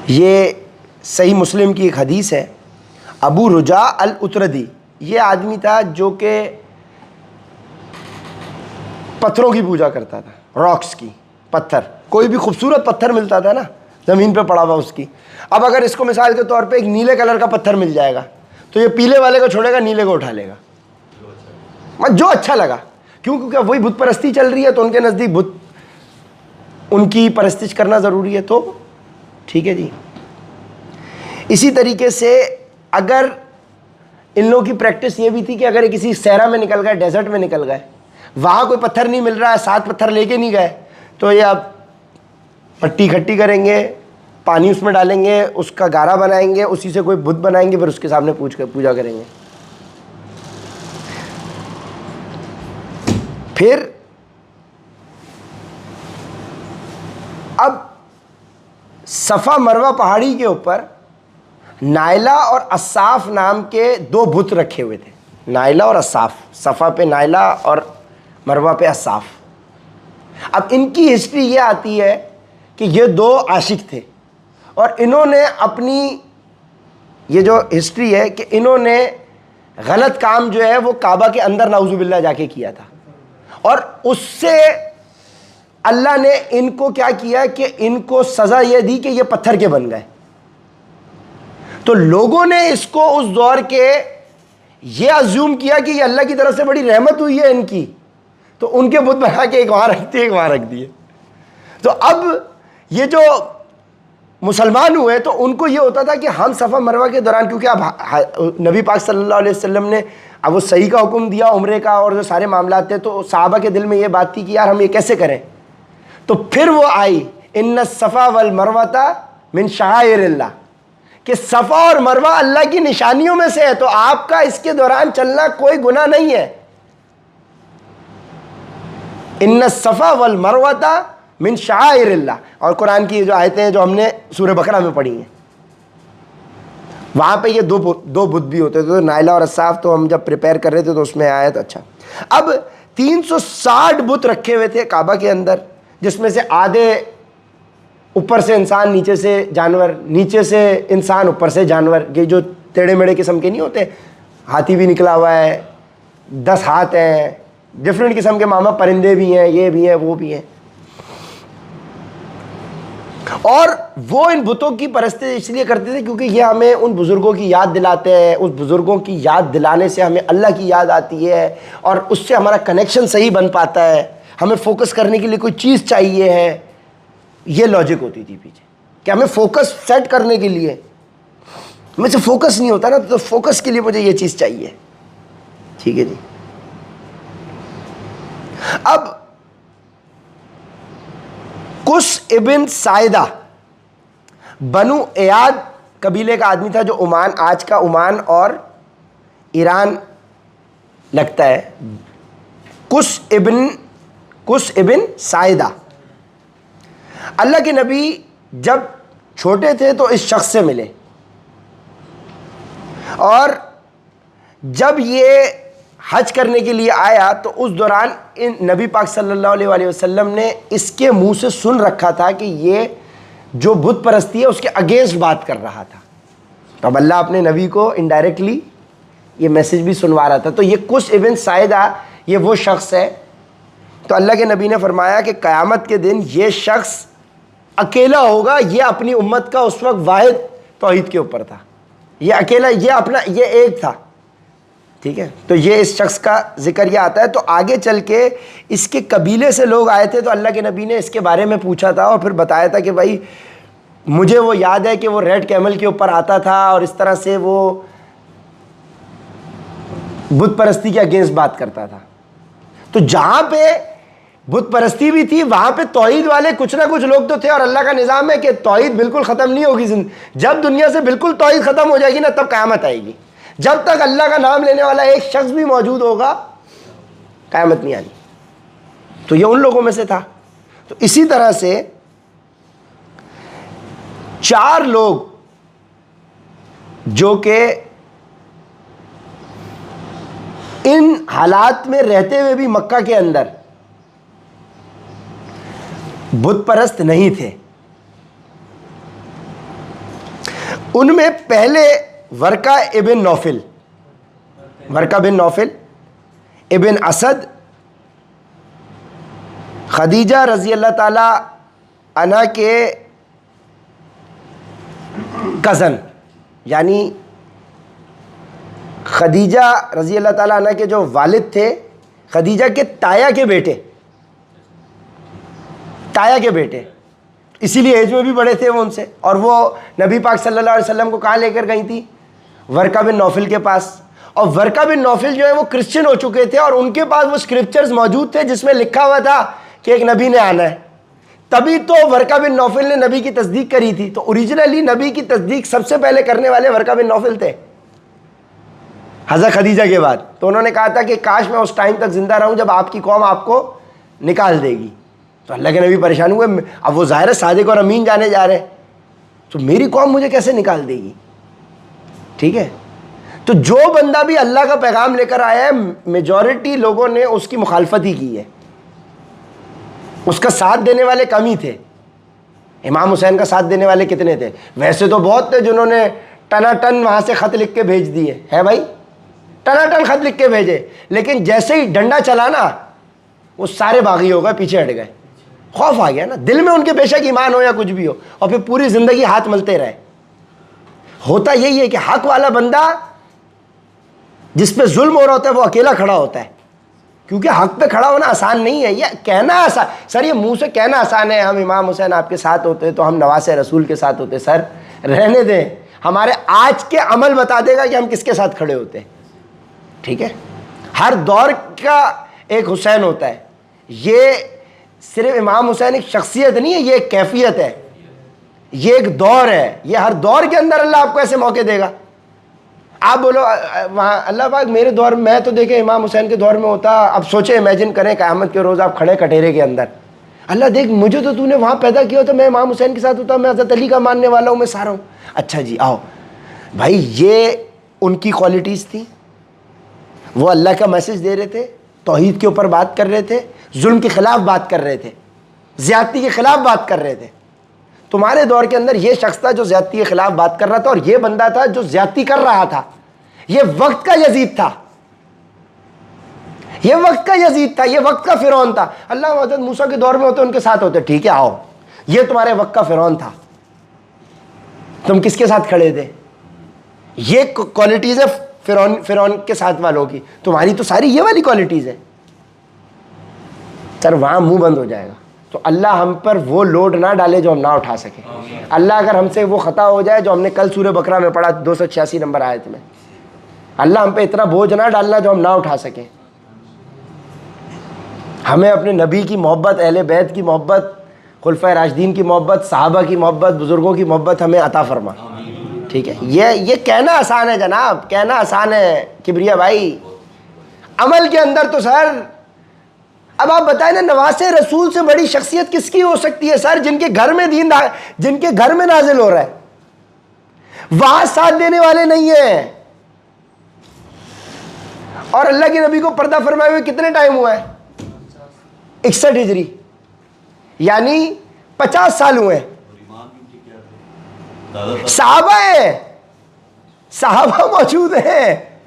ये सही मुस्लिम की एक हदीस है। अबू रुजा अल उतरदी ये आदमी था जो कि पत्थरों की पूजा करता था, रॉक्स की, पत्थर, कोई भी खूबसूरत पत्थर मिलता था ना ज़मीन पे पड़ा हुआ उसकी। अब अगर इसको मिसाल के तौर पे एक नीले कलर का पत्थर मिल जाएगा तो ये पीले वाले को छोड़ेगा, नीले को उठा लेगा, जो अच्छा लगा। क्यों? क्योंकि वही बुत परस्ती चल रही है, तो उनके नज़दीक बुत, उनकी परस्तिश करना ज़रूरी है, तो ठीक है जी। इसी तरीके से अगर इन लोगों की प्रैक्टिस ये भी थी कि अगर किसी सहरा में निकल गए, डेजर्ट में निकल गए, वहाँ कोई पत्थर नहीं मिल रहा है, 7 पत्थर लेके नहीं गए, तो ये अब पट्टी इकट्ठी करेंगे, पानी उसमें डालेंगे, उसका गारा बनाएंगे, उसी से कोई बुत बनाएंगे, फिर उसके सामने पूजा करेंगे। फिर अब सफ़ा मरवा पहाड़ी के ऊपर नायला और असाफ नाम के 2 बुत रखे हुए थे। नायला और असाफ, सफ़ा पे नायला और मरवा पे असाफ। अब इनकी हिस्ट्री ये आती है कि ये 2 आशिक थे और इन्होंने अपनी, ये जो हिस्ट्री है कि इन्होंने गलत काम जो है वो काबा के अंदर नाउजुबिल्ला जाके किया था, और उससे अल्लाह ने इनको क्या किया कि इनको सज़ा ये दी कि ये पत्थर के बन गए। तो लोगों ने इसको उस दौर के ये अज्यूम किया कि ये अल्लाह की तरफ से बड़ी रहमत हुई है इनकी, तो उनके बुत बना के एक वहाँ रख दिए, एक वहाँ रख दिए। तो अब ये जो मुसलमान हुए तो उनको ये होता था कि हम सफ़ा मरवा के दौरान, क्योंकि अब नबी पाक सल्लल्लाहु अलैहि वसल्लम ने अब वो सही का हुक्म दिया उम्रे का और जो सारे मामलात थे, तो सहाबा के दिल में ये बात थी कि यार हम ये कैसे करें। तो फिर वो आई इन्ना सफ़ा वल मरवता मिन शाइरिल्लाह, कि सफ़ा और मरवा अल्लाह की निशानियों में से है, तो आपका इसके दौरान चलना कोई गुनाह नहीं है। इन्ना सफ़ा वल मरवता मिन शाइरिल्लाह, और कुरान की जो आयतें हैं जो हमने सूरह बकरा में पढ़ी हैं, वहाँ पे ये दो बुत भी होते थे। तो नायला और असाफ तो हम जब प्रिपेयर कर रहे थे तो उसमें आया तो अच्छा। अब 360 बुत रखे हुए थे काबा के अंदर, जिसमें से आधे ऊपर से इंसान, नीचे से जानवर, नीचे से इंसान, ऊपर से जानवर, ये जो टेढ़े मेढ़े किस्म के नहीं होते, हाथी भी निकला हुआ है, 10 हाथ हैं, डिफरेंट किस्म के मामा परिंदे भी हैं, ये भी हैं, वो भी हैं। और वो इन बुतों की परस्ती इसलिए करते थे क्योंकि ये हमें उन बुज़ुर्गों की याद दिलाते हैं, उस बुज़ुर्गों की याद दिलाने से हमें अल्लाह की याद आती है और उससे हमारा कनेक्शन सही बन पाता है। हमें फोकस करने के लिए कोई चीज़ चाहिए है, ये लॉजिक होती थी पीछे कि हमें फोकस सेट करने के लिए, मुझे फोकस नहीं होता ना, तो फोकस के लिए मुझे ये चीज़ चाहिए। ठीक है जी। अब कुस इब्न साइदा बनु एयाद कबीले का आदमी था, जो ओमान, आज का ओमान और ईरान लगता है। कुस इब्न साइदा, अल्लाह के नबी जब छोटे थे तो इस शख्स से मिले, और जब ये हज करने के लिए आया तो उस दौरान इन नबी पाक सल्लल्लाहु अलैहि वसल्लम ने इसके मुंह से सुन रखा था कि ये जो बुत परस्ती है उसके अगेंस्ट बात कर रहा था। तो अब अल्लाह अपने नबी को इनडायरेक्टली ये मैसेज भी सुनवा रहा था। तो ये कुछ इब्न साइदा ये वो शख्स है। तो अल्लाह के नबी ने फरमाया कि क़यामत के दिन ये शख्स अकेला होगा। ये अपनी उम्मत का उस वक्त वाहिद तौहीद के ऊपर था, ये अकेला, ये अपना, ये एक था, ठीक है। तो ये इस शख्स का जिक्र ये आता है। तो आगे चल के इसके कबीले से लोग आए थे, तो अल्लाह के नबी ने इसके बारे में पूछा था और फिर बताया था कि भाई मुझे वो याद है कि वो रेड कैमल के ऊपर आता था और इस तरह से वो बुत परस्ती के अगेंस्ट बात करता था। तो जहाँ पे बुत परस्ती भी थी वहाँ पे तौहीद वाले कुछ ना कुछ लोग तो थे। और अल्लाह का निज़ाम है कि तौहीद बिल्कुल ख़त्म नहीं होगी। जब दुनिया से बिल्कुल तौहीद ख़त्म हो जाएगी ना, तब क़यामत आएगी। जब तक अल्लाह का नाम लेने वाला एक शख्स भी मौजूद होगा, क़यामत नहीं आनी। तो ये उन लोगों में से था। तो इसी तरह से 4 लोग जो कि इन हालात में रहते हुए भी मक्का के अंदर बुत परस्त नहीं थे, उनमें पहले वर्का इब्न नौफिल, वर्का बिन नौफिल, इब्न असद, खदीजा रज़ी अल्लाह ताला अन्हा के कज़न, यानी खदीजा रज़ी अल्लाह ताला अन्हा के जो वालिद थे, खदीजा के ताया के बेटे, ताया के बेटे, इसीलिए एज में भी बड़े थे वो उनसे। और वो नबी पाक सल्लल्लाहु अलैहि वसल्लम को कहाँ लेकर गई थी? वर्का बिन नौफिल के पास। और वर्का बिन नौफिल जो है वो क्रिश्चियन हो चुके थे और उनके पास वो स्क्रिप्चर्स मौजूद थे जिसमें लिखा हुआ था कि एक नबी ने आना है। तभी तो वर्का बिन नौफिल ने नबी की तस्दीक करी थी। तो ओरिजिनली नबी की तस्दीक सबसे पहले करने वाले वर्का बिन नौफिल थे, हज़रत खदीजा के बाद। तो उन्होंने कहा था कि काश मैं उस टाइम तक ज़िंदा रहूं जब आपकी कौम आपको निकाल देगी। तो अल्लाह के नबी परेशान हुए। अब वो ज़ाहिर है सादिक और अमीन जाने जा रहे हैं, तो मेरी कौम मुझे कैसे निकाल देगी? ठीक है। तो जो बंदा भी अल्लाह का पैगाम लेकर आया है, मेजॉरिटी लोगों ने उसकी मुखालफत ही की है, उसका साथ देने वाले कम ही थे। इमाम हुसैन का साथ देने वाले कितने थे? वैसे तो बहुत थे जिन्होंने टनाटन वहाँ से ख़त लिख के भेज दिए, है भाई, टनाटन ख़त लिख के भेजे, लेकिन जैसे ही डंडा चला ना, वो सारे बागी हो गए, पीछे हट गए। खौफ आ गया ना दिल में उनके, बेशक ईमान हो या कुछ भी हो, और फिर पूरी ज़िंदगी हाथ मलते रहे। होता यही है कि हक वाला बंदा जिस पे जुल्म हो रहा होता है वो अकेला खड़ा होता है, क्योंकि हक पे खड़ा होना आसान नहीं है। ये कहना आसान, सर ये मुंह से कहना आसान है, हम इमाम हुसैन आपके साथ होते तो हम नवासे रसूल के साथ होते। सर रहने दें, हमारे आज के अमल बता देगा कि हम किसके साथ खड़े होते। ठीक है, हर दौर का एक हुसैन होता है। ये सिर्फ इमाम हुसैन एक शख्सियत नहीं है, ये एक कैफियत है, ये एक दौर है। ये हर दौर के अंदर अल्लाह आपको ऐसे मौके देगा। आप बोलो वहाँ अल्लाह पाक मेरे दौर में, मैं तो देखे इमाम हुसैन के दौर में होता। अब सोचे, इमेजिन करें क़यामत के रोज़ आप खड़े कटेरे के अंदर, अल्लाह देख मुझे तो तूने वहाँ पैदा किया होता, मैं इमाम हुसैन के साथ होता, मैं हज़रत अली का मानने वाला हूँ, मैं सारा हूँ। अच्छा जी आओ भाई, ये उनकी क्वालिटीज़ थी। वो अल्लाह का मैसेज दे रहे थे, तौहीद के ऊपर बात कर रहे थे, जुल्म के ख़िलाफ़ बात कर रहे थे, ज़्यादती के ख़िलाफ़ बात कर रहे थे। तुम्हारे दौर के अंदर ये शख्स था जो ज़्यादती के ख़िलाफ़ बात कर रहा था, और ये बंदा था जो ज़्यादती कर रहा था। ये वक्त का यजीद था, ये वक्त का यजीद था, ये वक्त का फ़िरौन था। अल्लाह हज़रत मूसा के दौर में होते उनके साथ होते, ठीक है आओ, ये तुम्हारे वक्त का फ़िरौन था, तुम किसके साथ खड़े थे? ये क्वालिटीज़ है फ़िरौन के साथ वालों की, तुम्हारी तो सारी ये वाली क्वालिटीज़ है। सर वहाँ मुंह बंद हो जाएगा। तो अल्लाह हम पर वो लोड ना डाले जो हम ना उठा सके। अल्लाह अगर हमसे वो ख़ता हो जाए जो हमने कल सूरह बकरा में पढ़ा 286 नंबर आयत में, अल्लाह हम पे इतना बोझ ना डालना जो हम ना उठा सकें। हमें अपने नबी की मोहब्बत, अहले बैत की मोहब्बत, खुलफाए राशिदीन की मोहब्बत, सहाबा की मोहब्बत, बुज़ुर्गों की मोहब्बत हमें अता फरमा। ठीक है, ये कहना आसान है जनाब, कहना आसान है किबरिया भाई, अमल के अंदर तो सर। अब आप बताएं ना, नवासे रसूल से बड़ी शख्सियत किसकी हो सकती है सर? जिनके घर में दीन, जिनके घर में नाजिल हो रहा है, वहां साथ देने वाले नहीं है। और अल्लाह के नबी को पर्दा फरमाए हुए कितने टाइम हुआ है? 61 हिजरी, यानी 50 साल हुए। सहाबा है, सहाबा मौजूद हैं,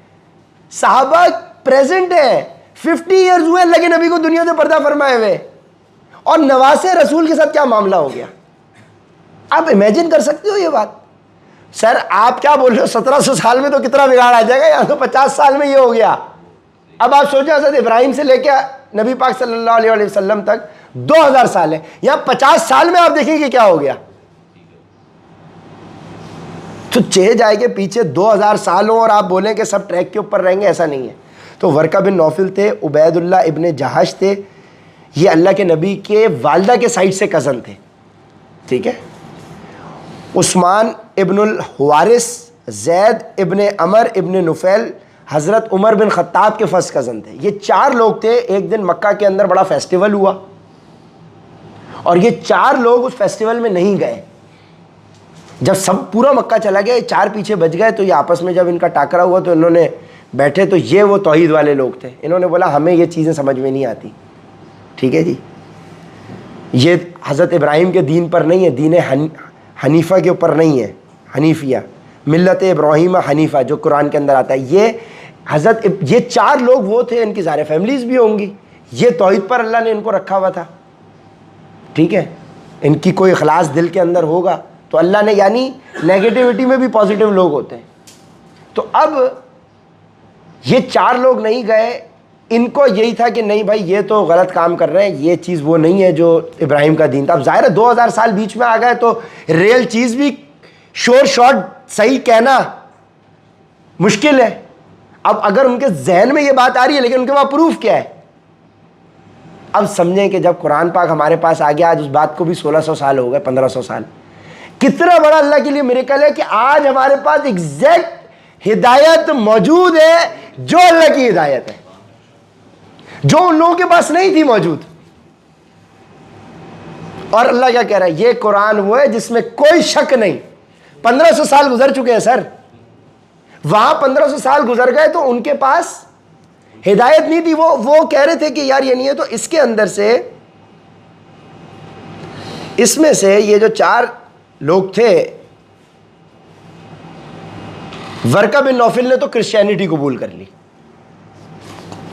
सहाबा प्रेजेंट है। 50 ईयर्स हुए अल्लाह के नबी को दुनिया से पर्दा फरमाए हुए, और नवासे रसूल के साथ क्या मामला हो गया। आप इमेजिन कर सकते हो ये बात? सर आप क्या बोल रहे हो, 1700 साल में तो कितना बिगाड़ आ जाएगा, यहाँ तो 50 साल में ये हो गया। अब आप सोचो हज़रत इब्राहिम से लेकर नबी पाक सल्लल्लाहु अलैहि वसल्लम तक 2000 साल है, यहाँ 50 साल में आप देखेंगे क्या हो गया। तो चेंज आएंगे पीछे 2000 साल हो और आप बोलें कि सब ट्रैक के ऊपर रहेंगे, ऐसा नहीं है। तो वर्का बिन नौफिल थे, उबैदुल्लाह इब्ने जहाश थे, ये अल्लाह के नबी के वालदा के साइड से कज़न थे, ठीक है। उस्मान इब्नुल हुवारिस, जैद इब्ने अमर इब्ने नुफैल, हज़रत उमर बिन ख़त्ताब के फर्स्ट कज़न थे। ये 4 लोग थे। एक दिन मक्का के अंदर बड़ा फेस्टिवल हुआ और ये 4 लोग उस फेस्टिवल में नहीं गए। जब सब पूरा मक्का चला गया, 4 पीछे बच गए, तो ये आपस में जब इनका टाकरा हुआ तो इन्होंने बैठे, तो ये वो तौहीद वाले लोग थे। इन्होंने बोला हमें ये चीज़ें समझ में नहीं आती, ठीक है जी, ये हज़रत इब्राहिम के दीन पर नहीं है, दीन हनीफ़ा के ऊपर नहीं है, हनीफिया मिल्लत इब्राहिम हनीफ़ा जो कुरान के अंदर आता है। ये 4 लोग वो थे, इनकी सारे फैमिलीज़ भी होंगी, ये तौहीद पर अल्लाह ने इनको रखा हुआ था, ठीक है। इनकी कोई इखलास दिल के अंदर होगा तो अल्लाह ने, यानी नेगेटिविटी में भी पॉजिटिव लोग होते हैं। तो अब ये 4 लोग नहीं गए, इनको यही था कि नहीं भाई ये तो गलत काम कर रहे हैं, ये चीज़ वो नहीं है जो इब्राहिम का दीन था। अब ज़ाहिर है 2000 साल बीच में आ गए तो रियल चीज़ भी शोर शॉर्ट सही कहना मुश्किल है। अब अगर उनके जहन में ये बात आ रही है लेकिन उनके पास प्रूफ क्या है। अब समझें कि जब कुरान पाक हमारे पास आ गया, आज उस बात को भी 1600 साल हो गए, 1500 साल, कितना बड़ा अल्लाह के लिए मिरेकल है कि आज हमारे पास एग्जैक्ट हिदायत मौजूद है जो अल्लाह की हिदायत है, जो उन लोगों के पास नहीं थी मौजूद। और अल्लाह क्या कह रहा है, ये कुरान वो है जिसमें कोई शक नहीं। 1500 साल गुजर चुके हैं सर, वहां 1500 साल गुजर गए तो उनके पास हिदायत नहीं थी। वो कह रहे थे कि यार ये नहीं है। तो इसके अंदर से, इसमें से ये जो 4 लोग थे, वर्का बिन नौफिल ने तो क्रिश्चियनिटी कबूल कर ली,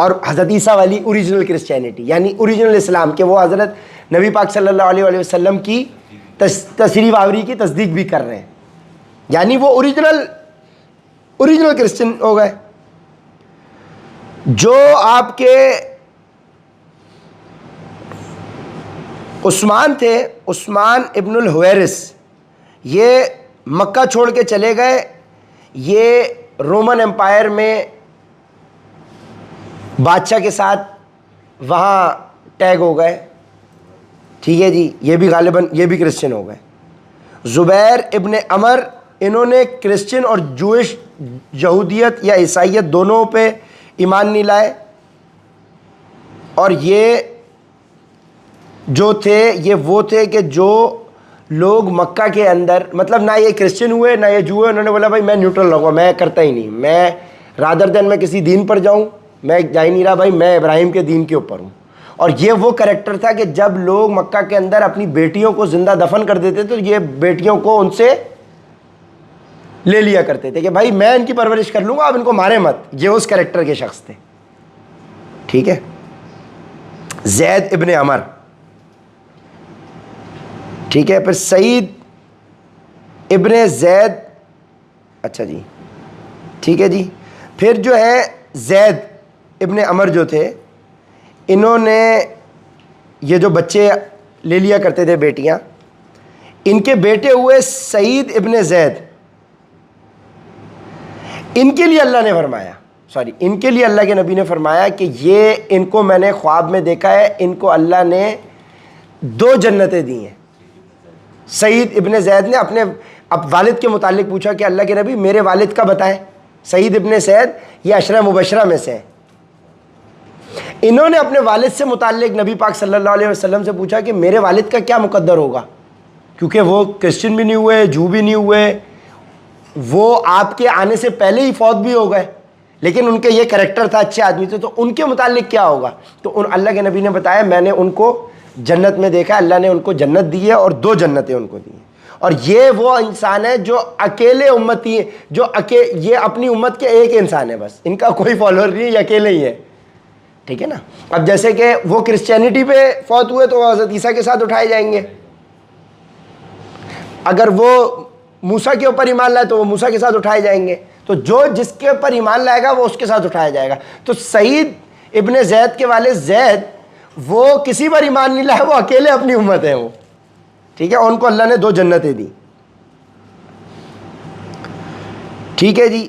और हज़रत ईसा वाली ओरिजिनल क्रिश्चियनिटी यानी ओरिजिनल इस्लाम के वो हज़रत नबी पाक सल्लल्लाहु अलैहि वसल्लम की तशरीफ़ आवरी की तस्दीक भी कर रहे हैं, यानी वो ओरिजिनल क्रिश्चियन हो गए। जो आपके उस्मान थे, उस्मान इब्नुल हुवैरिस, ये मक्का छोड़ के चले गए, ये रोमन एम्पायर में बादशाह के साथ वहाँ टैग हो गए, ठीक है जी, ये भी गालिबन ये भी क्रिश्चियन हो गए। ज़ुबैर इब्ने अमर, इन्होंने क्रिश्चियन और जूइश, यहूदियत या ईसाइयत दोनों पे ईमान नहीं लाए। और ये जो थे ये वो थे कि जो लोग मक्का के अंदर, मतलब ना ये क्रिश्चियन हुए ना ये जू हुए, उन्होंने बोला भाई मैं न्यूट्रल रहूँगा, मैं करता ही नहीं, मैं रादर देन मैं किसी दीन पर जाऊँ, मैं जा ही नहीं रहा भाई, मैं इब्राहिम के दीन के ऊपर हूँ। और ये वो कैरेक्टर था कि जब लोग मक्का के अंदर अपनी बेटियों को जिंदा दफन कर देते तो ये बेटियों को उनसे ले लिया करते थे कि भाई मैं इनकी परवरिश कर लूँगा, आप इनको मारे मत। ये उस कैरेक्टर के शख्स थे, ठीक है। जैद इब्ने अमर, ठीक है। फिर सईद इब्ने जैद, अच्छा जी, ठीक है जी। फिर जो है जैद इब्ने अमर जो थे, इन्होंने ये जो बच्चे ले लिया करते थे बेटियां, इनके बेटे हुए सईद इब्ने जैद। इनके लिए अल्लाह ने फरमाया, इनके लिए अल्लाह के नबी ने फरमाया कि ये इनको मैंने ख्वाब में देखा है, इनको अल्लाह ने 2 जन्नतें दी हैं। सईद इब्ने जैद ने अपने वालिद के मुतालिक पूछा कि अल्लाह के नबी मेरे वालिद का बताएं। सईद इब्ने जैद ये अशरा मुबशरा में से है। इन्होंने अपने वालिद से मुताल्लिक नबी पाक सल्लल्लाहु अलैहि वसल्लम से पूछा कि मेरे वालिद का क्या मुकद्दर होगा, क्योंकि वो क्रिश्चियन भी नहीं हुए, जू भी नहीं हुए, वो आपके आने से पहले ही फौत भी हो गए, लेकिन उनके ये करैक्टर था, अच्छे आदमी थे, तो उनके मुताल्लिक क्या होगा। तो अल्लाह के नबी ने बताया मैंने उनको जन्नत में देखा, अल्लाह ने उनको जन्नत दी है और 2 जन्नतें उनको दी हैं। और ये वो इंसान है जो अकेले उम्मती है, जो ये अपनी उम्मत के एक इंसान है, बस इनका कोई फॉलोअर नहीं है, ये अकेले ही है। ठीक है ना। अब जैसे कि वो क्रिश्चियनिटी पे फौत हुए तो हज़रत ईसा के साथ उठाए जाएंगे, अगर वो मूसा के ऊपर ईमान लाए तो वो मूसा के साथ उठाए जाएंगे। तो जो जिसके ऊपर ईमान लाएगा वो उसके साथ उठाया जाएगा। तो सईद इब्ने ज़ैद के वाले ज़ैद वो किसी पर ईमान नहीं लाए, वो अकेले अपनी उम्मत है वो। ठीक है, उनको अल्लाह ने 2 जन्नतें दी। ठीक है जी।